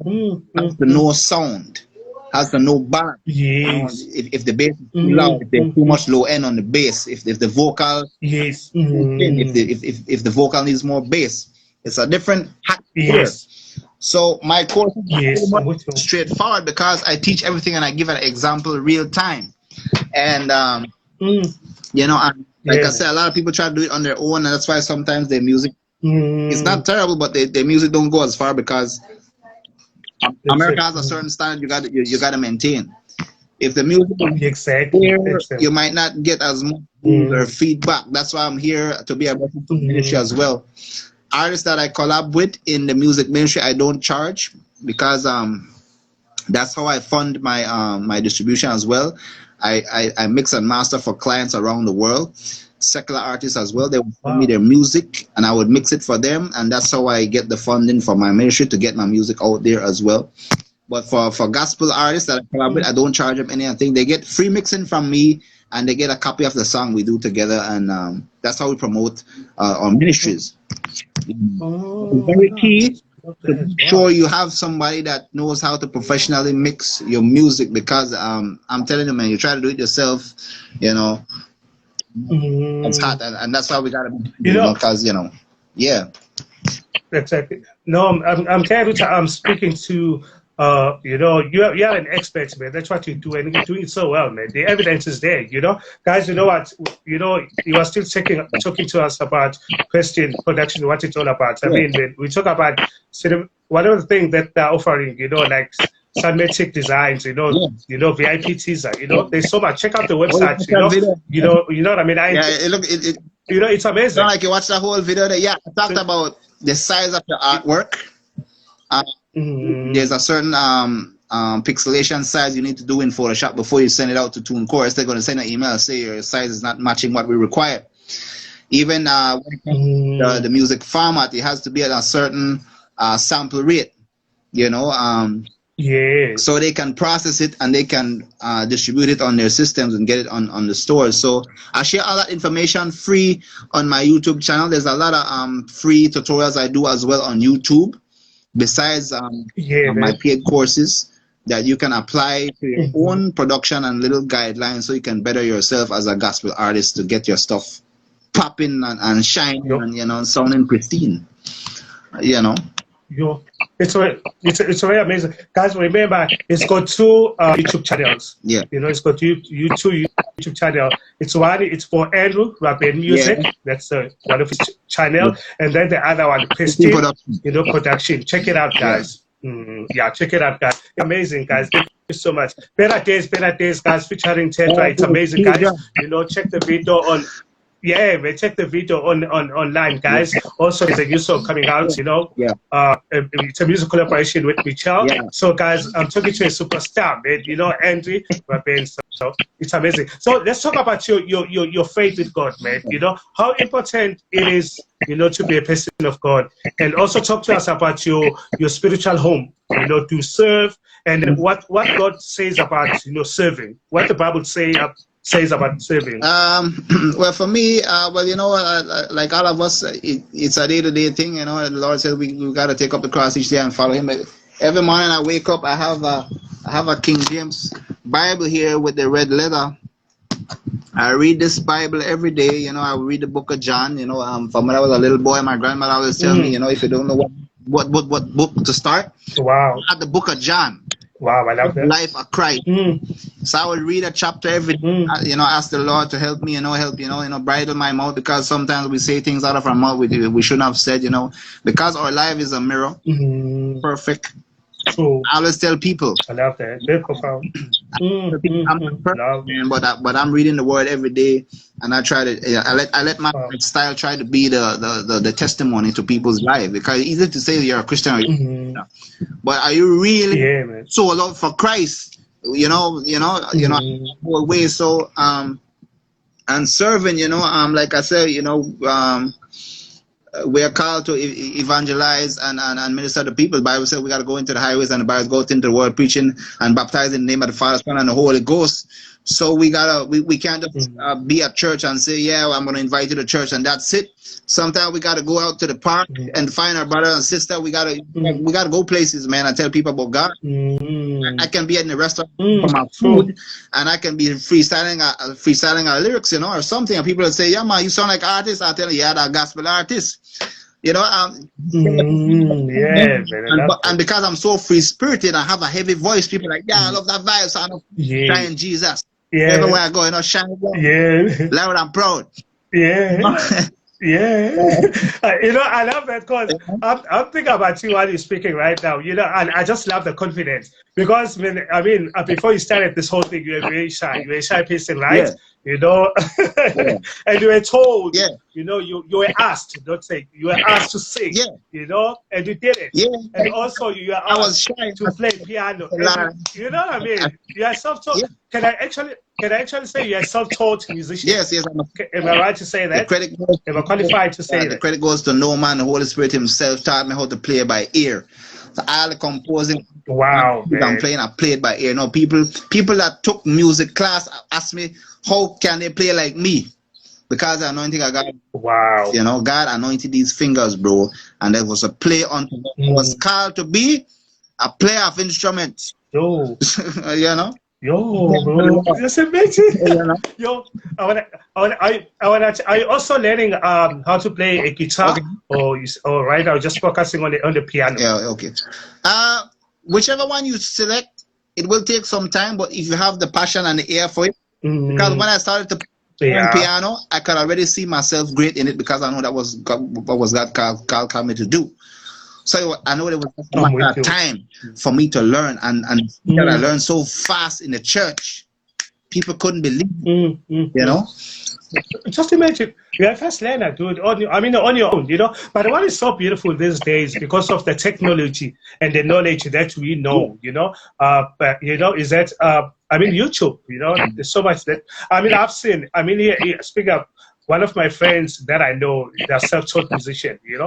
has to know sound, has to know balance. Yes. If the bass is too loud, if there's too much low end on the bass, if the vocal, yes, if the vocal needs more bass, it's a different hack. Yes. So my course is yes, straightforward, because I teach everything and I give an example real time. And you know, like I said, a lot of people try to do it on their own, and that's why sometimes their music it's not terrible, but their music don't go as far, because America has a certain standard you got to maintain. If the music is clear, you might not get as much or feedback. That's why I'm here to be a ministry as well. Artists that I collab with in the music ministry, I don't charge, because that's how I fund my my distribution as well. I mix and master for clients around the world, secular artists as well. They would send me their music and I would mix it for them, and that's how I get the funding for my ministry to get my music out there as well. But for gospel artists that I collab with, I don't charge them anything. They get free mixing from me, and they get a copy of the song we do together, and that's how we promote our ministries. It's very key to make sure you have somebody that knows how to professionally mix your music, because I'm telling you, man, you try to do it yourself, you know, it's hard, and that's why we gotta be, you know, because exactly. No, I'm glad I'm speaking to. You know, you're an expert, man. That's what you do, and you're doing it so well, man. The evidence is there, you know. Guys, you know what? You know, you are still talking to us about Pristine Production, what it's all about. I mean, we talk about whatever thing that they're offering, you know, like Sunmatic designs, you know, VIP teaser, you know. There's so much. Check out the website, you know what I mean. You know, it's amazing. It's not like you watch the whole video. I talked about the size of the artwork. There's a certain pixelation size you need to do in Photoshop before you send it out to TuneCore. They're going to send an email and say your size is not matching what we require. Even the music format, it has to be at a certain sample rate, you know. So they can process it and they can distribute it on their systems and get it on the stores. So I share all that information free on my YouTube channel. There's a lot of free tutorials I do as well on YouTube, besides my paid courses that you can apply to your own production and little guidelines, so you can better yourself as a gospel artist to get your stuff popping and shining and, you know, sounding pristine, you know. It's very amazing, guys. Remember, it's got 2 YouTube channels. You know, it's got two YouTube channel. It's for Andrew Rhaburn Music. That's one of his channel, and then the other one, Pristine, you know, Production. Check it out, guys. Check it out, guys. Amazing, guys. Thank you so much. Better days, guys. Featuring Tetra. It's amazing, guys. You know, check the video on. Check the video online, guys. Also, there's a new song coming out, you know. It's a music collaboration with Michelle. So, guys, I'm talking to a superstar, man. You know, Andrew Rhaburn. So it's amazing. So let's talk about your faith with God, man. You know, how important it is, you know, to be a person of God, and also talk to us about your spiritual home, you know, to serve, and what God says about, you know, serving. What the Bible says about serving. Well, for me, you know, like all of us, it's a day-to-day thing. You know, the Lord said we got to take up the cross each day and follow Him. Every morning I wake up, I have a King James Bible here with the red leather. I read this Bible every day. You know, I read the book of John. You know, from when I was a little boy, my grandmother always tell me, you know, if you don't know what book to start, at the book of John. Wow, I love that. Life of Christ. So I would read a chapter every day, ask the Lord to help me, bridle my mouth, because sometimes we say things out of our mouth we shouldn't have said, because our life is a mirror. Perfect. True. I always tell people. I love that. Very profound. I'm not perfect, but I'm reading the word every day, and I try to I let my style try to be the testimony to people's life, because it's easy to say you're a Christian, but are you really sold out for Christ? Way. So and serving, like I said, we are called to evangelize and minister to people. The Bible says we got to go into the highways and the byways, go into the world preaching and baptizing in the name of the Father, Son, and the Holy Ghost. So we can't just be at church and say, yeah, I'm going to invite you to church and that's it. Sometimes we got to go out to the park and find our brother and sister. We got to go places, man, and tell people about God. I can be in the restaurant for my food, and I can be freestyling our lyrics, or something, and people will say, yeah, man, you sound like an artist. I tell you, yeah, that gospel artist. And because I'm so free spirited, I have a heavy voice. People are like, yeah, I love that vibe. So I'm shine Jesus. Everywhere I go, shine loud and proud. I love that, because I'm thinking about you while you're speaking right now, and I just love the confidence, because before you started this whole thing, you were very shy. You were a shy person, right? And you were told, you were asked, don't say, you were asked to sing, and you did it. And also you were asked to play piano. And, you know what I mean? You are self-taught. Can I actually say you're a self-taught musician? Yes. Am I right to say that? Am I qualified to say that? The credit goes to no man. The Holy Spirit himself taught me how to play by ear. So all the composing, I'm playing, I played by ear. People that took music class ask me, how can they play like me? Because the anointing I got. Wow. God anointed these fingers, bro. And there was a play on. I was called to be a player of instruments. Yo. Yo, bro, that's amazing. Yo, I also learning how to play a guitar, or right now just focusing on the piano. Yeah, okay. Whichever one you select, it will take some time, but if you have the passion and the ear for it, because when I started to play piano, I could already see myself great in it, because I know that was what was God called me to do. So I know there was a matter of time for me to learn, and I learned so fast in the church. People couldn't believe Just imagine, you're a fast learner, dude. On your own, But what is so beautiful these days, because of the technology and the knowledge that we know, is that YouTube, there's so much that I've seen. Here, speaking of one of my friends that I know, they're self-taught musician, they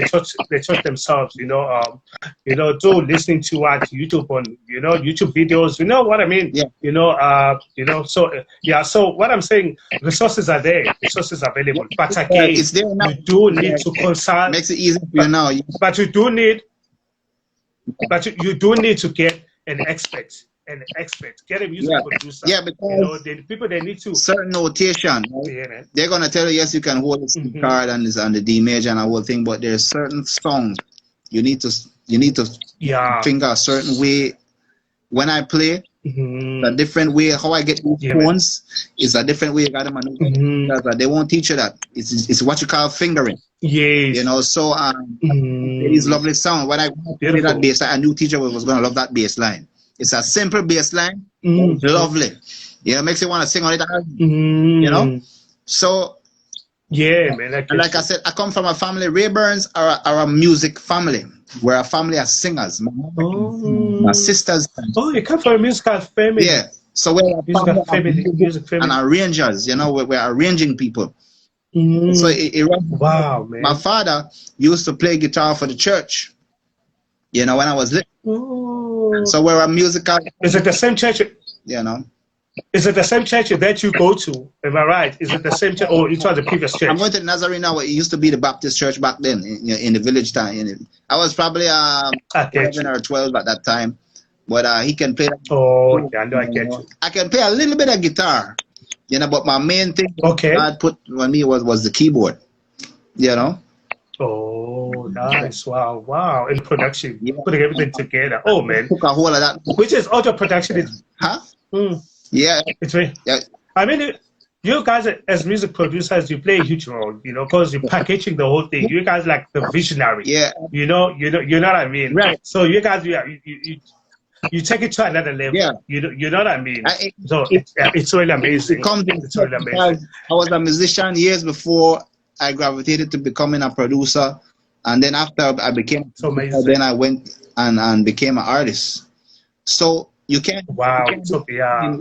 taught themselves, through listening to YouTube on, YouTube videos, you know what I mean? So what I'm saying, resources are there, resources are available, but again, it's there now. You do need to consult. Makes it easy for you now. But you do need to get an expert. Get a music producer. Yeah, because the people, they need to certain notation. They're gonna tell you, yes, you can hold the C card and the D major and the whole thing, but there's certain songs you need to finger a certain way. When I play, a different way. How I get these tones is a different way. You got them. They won't teach you that. It's what you call fingering. So it is lovely sound. When I play that bass line, I knew teacher was gonna love that bass line. It's a simple bass line, lovely. Makes you want to sing on it. So man. Like I said, I come from a family. Rhaburns are a music family. We're a family of singers. My sisters. Oh, you come from a musical family. Yeah. So we're a music family and arrangers. We're arranging people. So wow, man. My father used to play guitar for the church. When I was little. So we're a musical. Is it the same church? Is it the same church that you go to? Am I right? Is it the same church, or it was the previous church? I'm going to the Nazarene now. It used to be the Baptist church back then in the village time. I was probably 11 or 12 at that time. But he can play. Oh, yeah, I know, I get you. I can play a little bit of guitar, but my main thing God put on me was the keyboard. Oh, nice. Wow, wow. In production, Yeah. putting everything together. Oh, man. Took a whole of that. Which is audio production. Is, Yeah. It's very, I mean, you guys as music producers, you play a huge role, because you're packaging the whole thing. You guys like the visionary. Yeah. You know what I mean? Right. So you guys, you take it to another level. Yeah. You know what I mean? So it's really amazing. It's really amazing. I was a musician years before I gravitated to becoming a producer, and then after I became, then I went and became an artist. So you can't,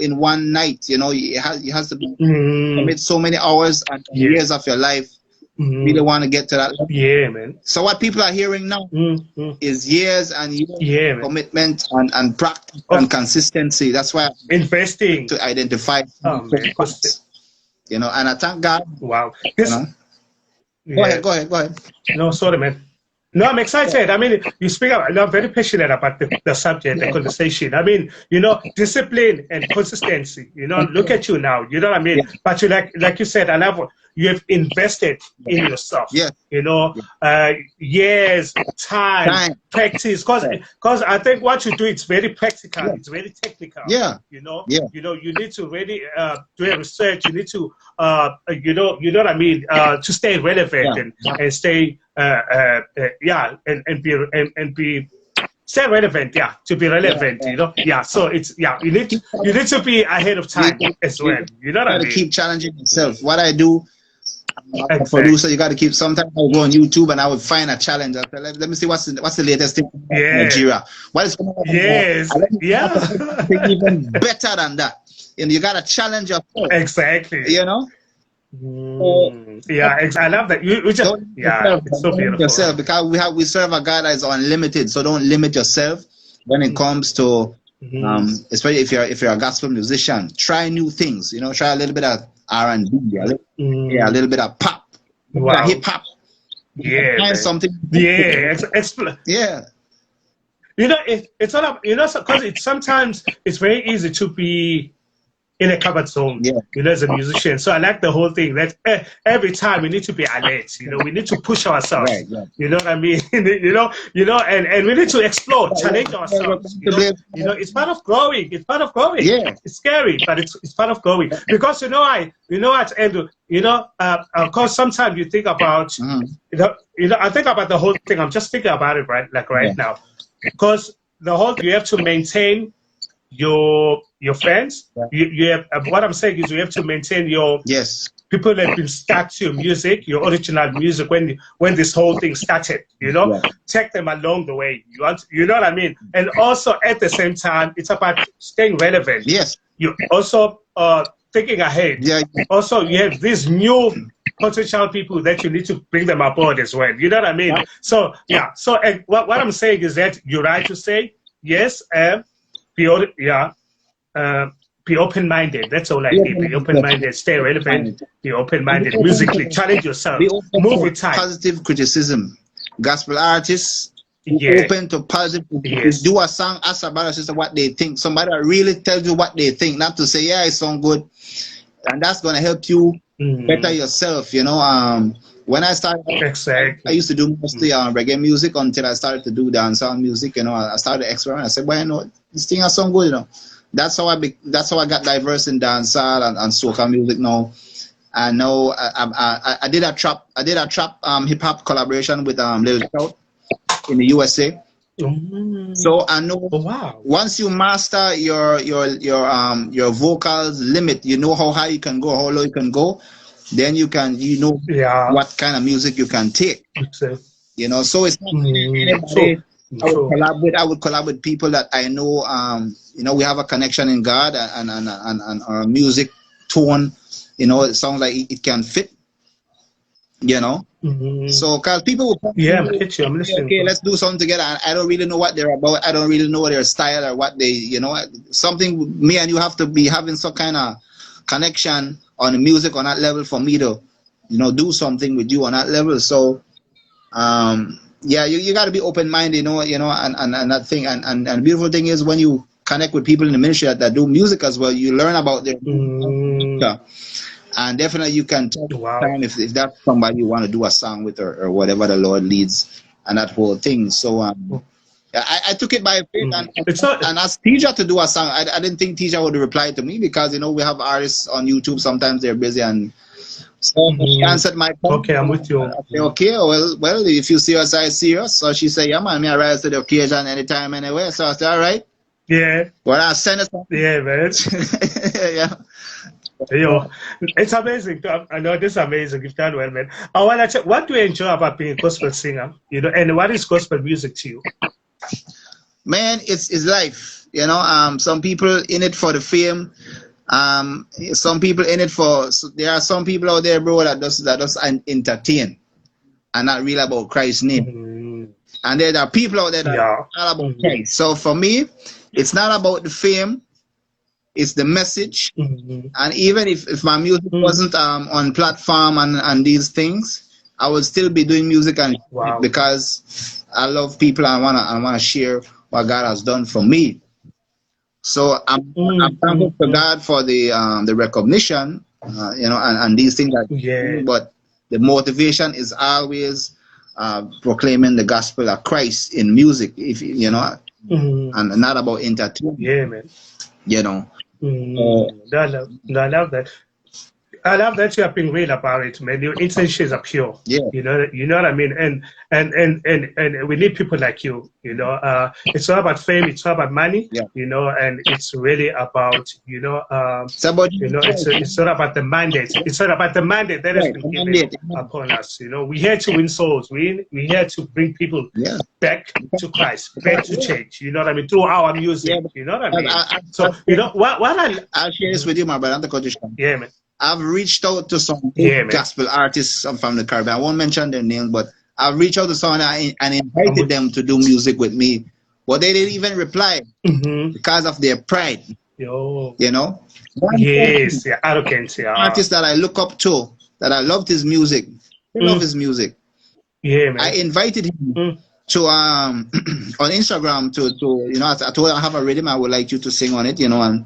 in one night, it has to be commit so many hours and years of your life. Really want to get to that level. Yeah, man. So what people are hearing now is years and years commitment and practice and consistency. That's why investing to identify and I thank God. Wow. Go ahead. No, sorry, man. No, I'm excited. I mean, you speak about, I'm very passionate about the subject, the conversation. I mean, discipline and consistency, look at you now, you know what I mean? Yeah. But you like you said, I love you have invested in yourself, years, time, practice, because I think what you do, it's very practical, it's very technical, you need to really do a research, you need to, you know what I mean, to stay relevant and stay, and be stay relevant, to be relevant, so it's you need to be ahead of time as well, you know what I mean? Keep challenging yourself. What I do, a producer, you got to keep. Sometimes I go on YouTube and I would find a challenge. I say, let me see what's the latest thing in Nigeria. What is going on? Yes, even better than that. You got to challenge yourself. Exactly. I love that. You just it's so beautiful. Yourself, because we serve a God that is unlimited. So don't limit yourself when it comes to especially if you're a gospel musician. Try new things. Try a little bit of R&B, a little bit of pop, hip hop. Find something. It's it's all up. Because sometimes it's very easy to be in a comfort zone, as a musician. So I like the whole thing that every time we need to be alert, we need to push ourselves, you know what I mean? and we need to explore, challenge ourselves, it's part of growing, it's scary, but it's part of growing, because at Andrew, of course, sometimes you think about, I think about the whole thing, I'm just thinking about it right now, because the whole thing, you have to maintain your fans. You have, what I'm saying is you have to maintain your people that have been stuck to your music, your original music when this whole thing started. Take them along the way. You know what I mean? And also at the same time, it's about staying relevant. You also thinking ahead. Also, you have these new potential people that you need to bring them aboard as well. You know what I mean? So So what I'm saying is that you're right to say yes. Be open-minded. That's all I need. Be open-minded. Stay relevant. Be open-minded. Musically, challenge yourself. Move with time. Positive criticism. Gospel artists open to positive. Do a song. Ask a brother or sister what they think. Somebody really tells you what they think. Not to say, it sounds good, and that's gonna help you better yourself. When I started, I used to do mostly reggae music until I started to do dancehall music. I started to experiment. I said, well, this thing has sound good. That's how I got diverse in dancehall and soca music now. And now I did a trap hip hop collaboration with Lil Shout in the USA. So I know once you master your vocals limit, you know how high you can go, how low you can go. Then what kind of music you can take. So it's not I would collab with people that I know. We have a connection in God and our music tone. It sounds like it can fit. So because people will come I'm listening. Okay, let's do something together. I don't really know what they're about. I don't really know their style or what they. Something me and you have to be having some kind of connection on the music on that level for me to do something with you on that level. So you got to be open-minded, and that thing, and the beautiful thing is when you connect with people in the ministry that do music as well, you learn about their And definitely you can take time if that's somebody you want to do a song with, or whatever the Lord leads, and that whole thing. So I took it by faith, and asked Teja to do a song. I didn't think Teja would reply to me, because you know we have artists on YouTube, sometimes they're busy, and so she answered my call. Okay, I'm with you. I said, okay, well, if you see us, I see us. So she said, yeah, man, me I rise to the occasion anytime, anywhere. So I said, all right. Yeah. Well, I'll send us. Yeah, man. Yeah. Yo, it's amazing. I know this is amazing. You've done well, man. I want to check, what do you enjoy about being a gospel singer? You know, and what is gospel music to you? Man, it's life. You know, some people in it for the fame. Some people in it for. There are some people out there, bro, that just entertain, and not really about Christ's name. And there are people out there that are all about Christ. So for me, it's not about the fame. It's the message. And even if my music wasn't on platform and these things, I would still be doing music, and because I love people. I wanna share what God has done for me. So I'm thankful to God for the recognition, you know, and these things. But the motivation is always proclaiming the gospel of Christ in music, if you know, and not about entertainment. Yeah, man. You know. I love that. I love that you have been real about it, man. Your intentions are pure. Yeah. You know what I mean? And we need people like you. You know, it's not about fame, it's not about money. Yeah. You know, and it's really about, you know, it's about, you know, it's not about the mandate. It's not about the mandate that has been given upon us. You know, we're here to win souls. We're here to bring people back to Christ, back to change. You know what I mean? Through our music. You know what I mean? So you know I'll share this with you, my brother. Yeah, man. I've reached out to some gospel artists from the Caribbean. I won't mention their names, but I've reached out to someone and invited them to do music with me. But they didn't even reply because of their pride. Yo. You know? Yes, arrogance. Yeah. Artist that I look up to, that I loved his music. I love his music. Yeah, man. I invited him to on Instagram to you know, I told him I have a rhythm, I would like you to sing on it, you know, and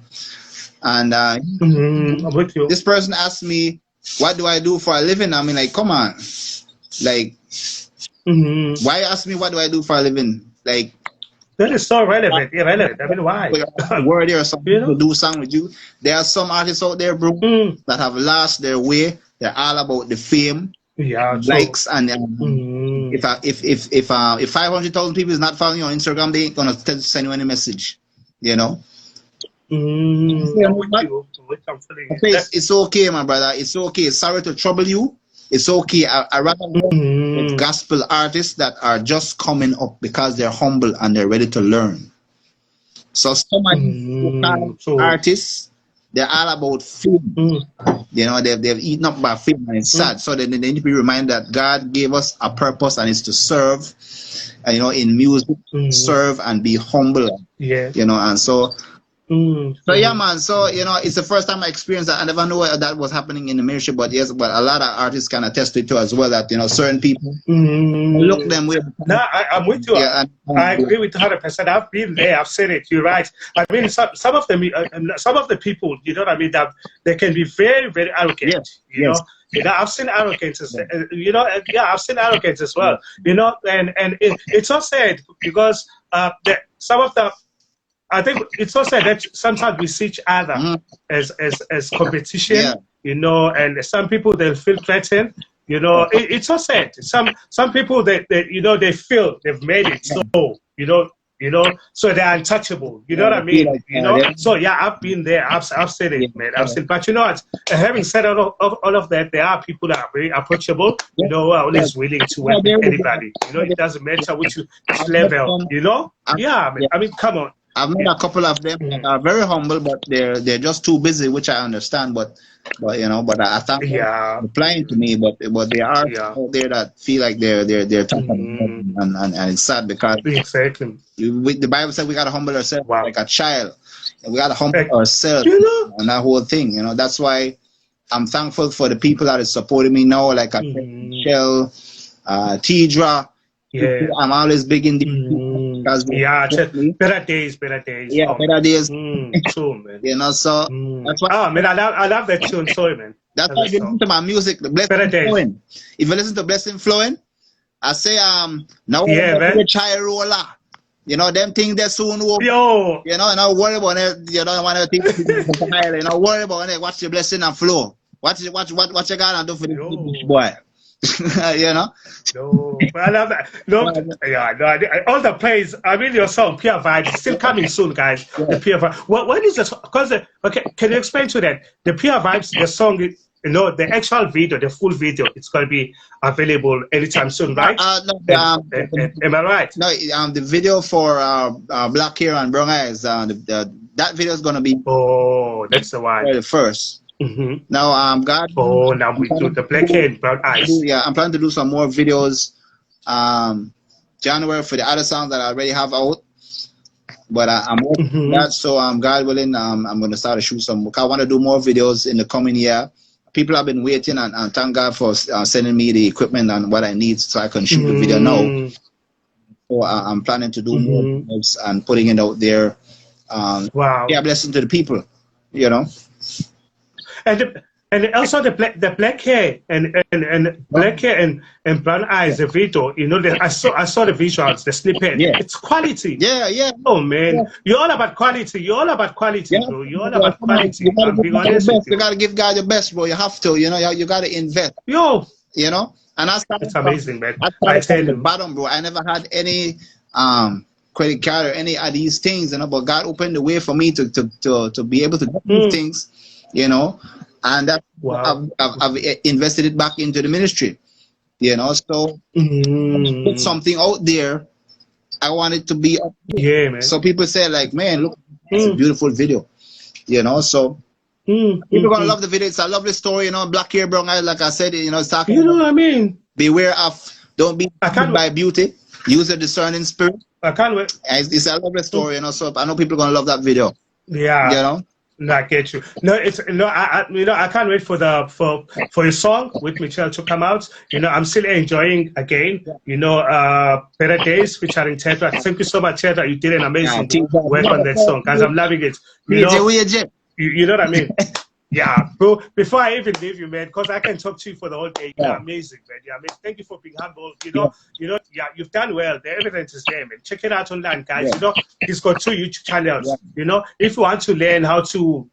with you. This person asked me, what do I do for a living? I mean, like, come on. Like, why ask me what do I do for a living? Like, that is so relevant. Irrelevant. I mean, why? Word or something to do something with you. There are some artists out there, bro, that have lost their way. They're all about the fame, likes, and if 500,000 people is not following you on Instagram, they ain't gonna send you any message. You know. It's okay, my brother. It's okay. Sorry to trouble you. It's okay. I rather work with gospel artists that are just coming up because they're humble and they're ready to learn. So some artists, they're all about fame. You know, they've eaten up by fame, and it's sad. So they need to be reminded that God gave us a purpose, and it's to serve. And you know, in music, serve and be humble. Yeah. You know, and so. So yeah, man. So you know, it's the first time I experienced that. I never knew that was happening in the ministry, but yes, but a lot of artists can attest to it too as well. That you know, certain people look them way. No, I'm with you. Yeah, I agree with 100%. I've been there. I've said it. You're right. I mean, some of the people, you know what I mean, that they can be very, very arrogant. You know. You know, I've seen arrogance. You know, I've seen arrogance as well. You know, and it's so sad because some of the. I think it's also that sometimes we see each other as competition, you know, and some people they'll feel threatened, you know. It's so sad. Some people they you know they feel they've made it so you know, so they're untouchable. You know what I mean? You know. So yeah, I've been there. I've seen it, man. I've seen. But you know what? Having said all of that, there are people that are very approachable. You know, who are always willing to work with anybody. You know, it doesn't matter which level. You know. Yeah, man. I mean, come on. I've met a couple of them that are very humble, but they're just too busy, which I understand. But you know, but I thank them for replying to me. But there are out there that feel like they're tough and it's sad because the Bible said we gotta humble ourselves like a child, and we gotta humble ourselves and that whole thing. You know, that's why I'm thankful for the people that is supporting me now, like Michelle, Tidra. Yeah, I'm always big in the because better days. Yeah, better days. True, man. You know, so that's why. Oh man, I love that tune. Sorry, man. That's why if you listen to my music, the blessing flowing. If you listen to blessing flowing, I say now we're child roller. You know, them things they soon will. Yo. You know, not worry about it. You don't want to think. You know, worry about it. Watch the blessing and flow. What you gonna do for the boy? You know. No, I love that. No, yeah, no, all the plays. I mean, your song "Pure Vibes" still coming soon, guys. Yeah. The Pure Vibes. When is this? Because okay, can you explain to that the Pure Vibes? The song, you know, the actual video, the full video, it's going to be available anytime soon, right? No, am I right? No, the video for Black Hair and Brown Eyes, that video is going to be. Oh, that's the one. The first. Mm-hmm. Now, God. Oh, now we do the Black Hair and Brown Eyes. Yeah, I'm planning to do some more videos. January for the other songs that I already have out. But I'm working on that, so God willing, I'm going to start to shoot some. I want to do more videos in the coming year. People have been waiting, and thank God for sending me the equipment and what I need so I can shoot the video now. So I'm planning to do more videos and putting it out there. Wow! Yeah, blessing to the people, you know. And also the black hair and black hair and brown eyes, the video, you know, I saw the visuals, the snippet. Yeah. It's quality. Yeah, yeah. Oh man, yeah. You're all about quality. You're all about quality, bro. You're all about quality. I'm being honest with you. You gotta give God your best, bro. You have to. You know, you gotta invest. Yo. You know, and it's amazing, man. I tell you, bottom, bro. I never had any credit card or any of these things, you know. But God opened the way for me to be able to do these things, you know. And that I've invested it back into the ministry, you know. So put something out there. I want it to be up there. Yeah, man. So people say like, man, look, it's a beautiful video, you know. So people gonna love the video. It's a lovely story, you know. Black hair, brown eyes, like I said, you know. It's talking. You know what I mean? Beware of, don't be by beauty. Use a discerning spirit. I can't wait. It's a lovely story, you know. So I know people gonna love that video. Yeah, you know. No, I get you. No, it's no. I can't wait for your song with Michelle to come out. You know, I'm still enjoying again. You know, Better Days featuring Tedra. Thank you so much, Tedra. You did an amazing work on that song, guys. I'm loving it. You know what I mean? Yeah, bro. Before I even leave you, man, because I can talk to you for the whole day. You're amazing, man. Yeah, man. Thank you for being humble. You know, yeah, you've done well. The evidence is there, man. Check it out online, guys. You know, he's got 2 YouTube channels. You know, if you want to learn how to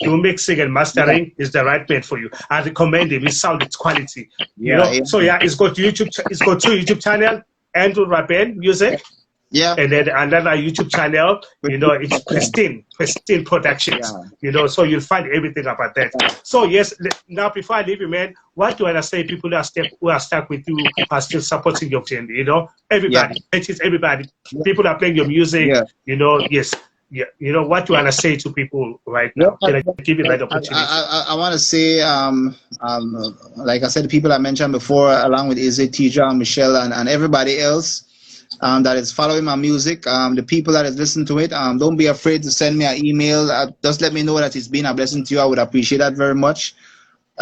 do mixing and mastering, is the right man for you. I recommend him. His sound, it's quality. You know, so yeah, he's got 2 YouTube channels. Andrew Rhaburn Music. Yeah. And then another YouTube channel, you know, it's Pristine Productions. You know, so you'll find everything about that. So yes, now before I leave you, man, what do I say? People who are stuck with you are still supporting your channel, you know? Everybody. Everybody. People are playing your music, you know, yes. Yeah, you know, what do I say to people right now? Can I give you that opportunity? I want to say, like I said, the people I mentioned before, along with Izzy, Tija, Michelle, and everybody else, that is following my music, the people that is listening to it, don't be afraid to send me an email. Just let me know that it's been a blessing to you. I would appreciate that very much.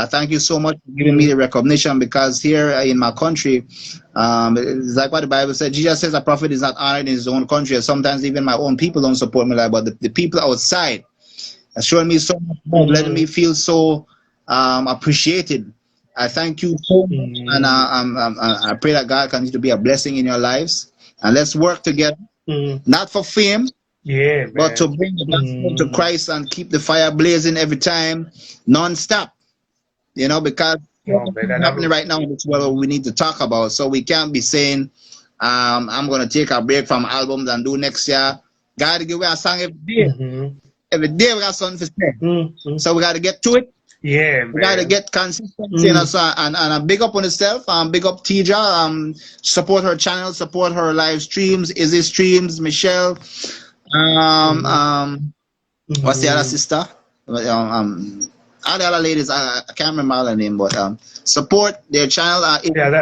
Thank you so much for giving me the recognition, because here in my country, it's like what the Bible said. Jesus says a prophet is not honored in his own country. Sometimes even my own people don't support me, like, but the people outside are showing me so much love, letting me feel so appreciated. I thank you so much, and I pray that God continue to be a blessing in your lives. And let's work together, not for fame, but to bring the gospel to Christ and keep the fire blazing every time, non-stop. You know, because what's happening right now in this world, we need to talk about. So we can't be saying, I'm going to take a break from albums and do next year. Got to give away a song every day. Every day we got something to say. So we got to get to it. Yeah, we got to get consistency, and big up on herself. Big up Tija. Support her channel, support her live streams, Izzy streams, Michelle. What's the other sister? All the other ladies, I can't remember all their name, but support their channel.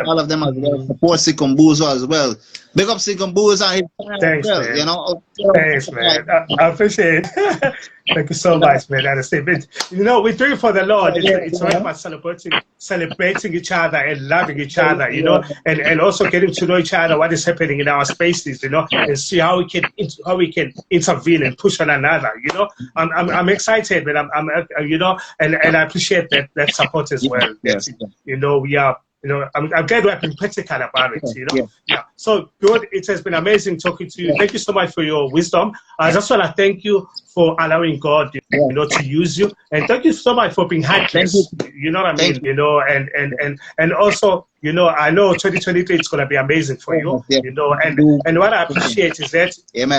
All of them as well. Support Sikumbuzo as well. Big up Sikumbuzo and his channel as well. You know, Thanks, man. I appreciate it. Thank you so much, man. That's it. But, you know, we do it for the Lord. It's all about celebrating each other and loving each other, you know, and also getting to know each other, what is happening in our spaces, you know, and see how we can intervene and push one another, you know. I'm excited, but I'm you know, and I appreciate that support as well. Yes. You know, we are. You know, I'm glad we're being practical about it, you know. Yeah. So good. It has been amazing talking to you. Thank you so much for your wisdom. I just want to thank you for allowing God, you know, to use you. And thank you so much for being heartless. You know what I mean? You know, and also, you know, I know 2023 is going to be amazing for you, you know, and what I appreciate is that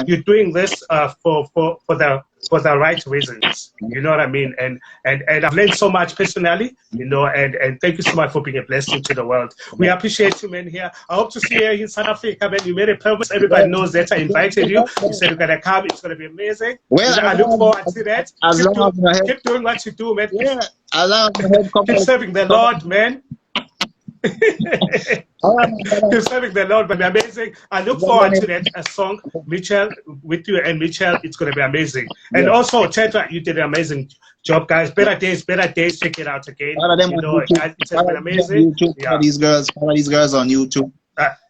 you're doing this for the right reasons. You know what I mean? And I've learned so much personally, you know, and thank you so much for being a blessing to the world. We appreciate you, man, here. I hope to see you in South Africa, man. You made a promise. Everybody knows that I invited you. You said you're going to come. It's going to be amazing. Well, I look forward to that. Keep doing what you do, man. Yeah, keep serving the Lord, man. Keep serving the Lord, but amazing. I look forward to that song, Michelle, with you and Michelle. It's going to be amazing. And also, Tetra, you did an amazing job, guys. Better days. Check it out again. You know, it's been amazing. Follow these girls on YouTube.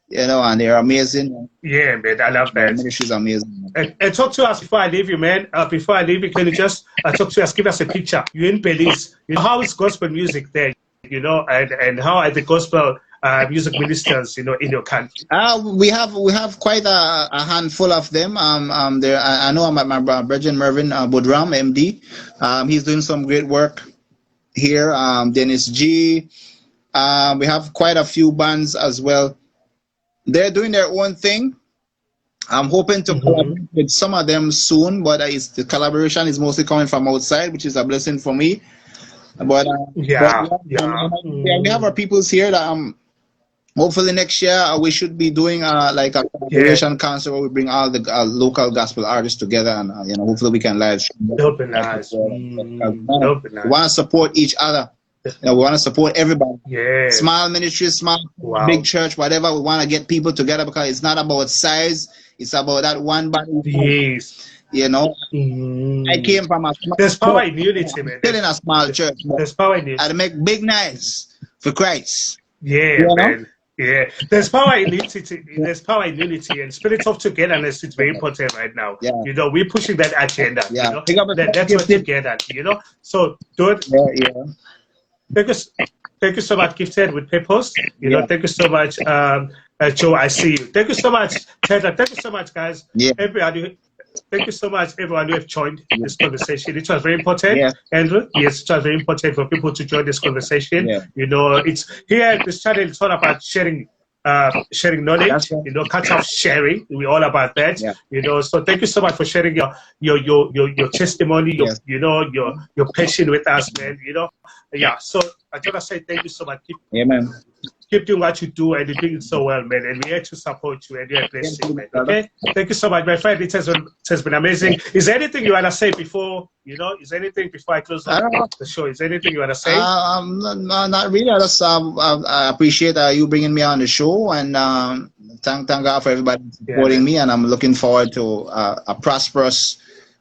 You know, and they're amazing. Yeah, man, I love that. The ministry is amazing. And talk to us before I leave you, man. Before I leave you, can you just talk to us? Give us a picture. You're in Belize. You know, how is gospel music there? You know, and how are the gospel music ministers, you know, in your country? We have quite a handful of them. There, I know my brother Mervyn Budram, MD. He's doing some great work here. Dennis G. We have quite a few bands as well. They're doing their own thing. I'm hoping to collaborate with some of them soon, but the collaboration is mostly coming from outside, which is a blessing for me. But we have our peoples here that hopefully next year we should be doing like a collaboration concert where we bring all the local gospel artists together, and you know, hopefully we can live stream. That'll be nice. We want to support each other. You know, we want to support everybody. Yeah. Small ministry, big church, whatever. We want to get people together because it's not about size. It's about that one body. Yes. You know, I came from a small There's power in unity, man. Still in a small church. There's power in unity. I'd make big nice for Christ. Yeah, you man. Know? Yeah. There's power in unity. There's power in unity and spirit of togetherness. It's very important right now. Yeah. You know, we're pushing that agenda. Yeah. You know? That's what together. You know. So, dude. Yeah. Thank you so much, Gifted with Purpose. You know, thank you so much, Joe. I see you. Thank you so much, Tedra. Thank you so much, guys. Yeah. Everybody. Thank you so much, everyone who have joined this conversation. It was very important, Andrew. Yes, it was very important for people to join this conversation. Yeah. You know, it's here. This channel is all about sharing knowledge. You know, cut off sharing. We're all about that. Yeah. You know, so thank you so much for sharing your testimony. You know, your passion with us, man. You know, So I just want to say thank you so much. Keep doing what you do, and you're doing it so well, man. And we're here to support you, and you're a blessing, man. Okay? Thank you so much, my friend. It has been amazing. Is there anything you want to say before, you know, is there anything before I close the show? Is there anything you want to say? No, not really. I just I appreciate you bringing me on the show, and thank God for everybody supporting me, and I'm looking forward to a prosperous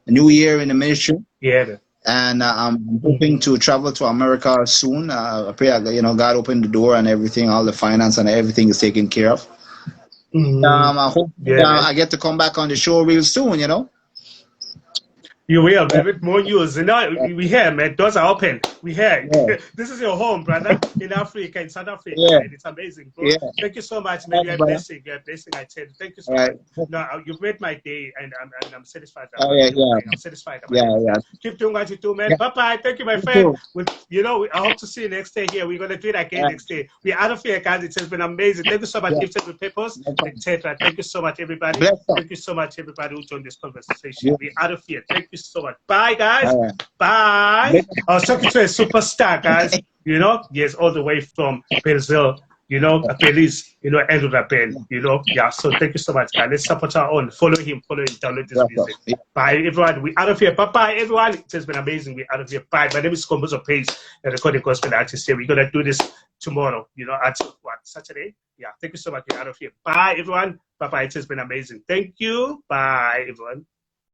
new year in the ministry. Yeah. And I'm hoping to travel to America soon. I pray, you know, God open the door and everything, all the finance and everything is taken care of. I hope I get to come back on the show real soon, you know. You will, man, with more news. You know, we here, man. Doors are open. We here. Yeah. This is your home, brother. In Africa, in South Africa. Yeah. Man. It's amazing, bro. Yeah. Thank you so much, man. You're a blessing. You're a blessing, I tell you. Thank you so much. No, you've made my day, and I'm satisfied. I'm satisfied. Keep doing what you do, man. Bye-bye. Thank you, my friend. You know, I hope to see you next day here. We're going to do it again next day. We're out of here, guys. It has been amazing. Thank you so much, Gifted with Purpose, etc. Thank you so much, everybody. Thank you so much, everybody who joined this conversation. We're out of here. Thank you so much. Bye, guys. Bye. I was talking to a superstar, guys. You know, yes, all the way from Brazil. You know, Belize. You know, Andrew Rhaburn. You know, so thank you so much, guys. Let's support our own. Follow him. Download this music. Bye, everyone. We're out of here. Bye, everyone. It has been amazing. We're out of here. Bye. My name is Composer Pace, a recording gospel artist here. We're gonna do this tomorrow, at what, Saturday? Yeah, thank you so much. You're out of here. Bye, everyone. Bye-bye. It has been amazing. Thank you. Bye, everyone.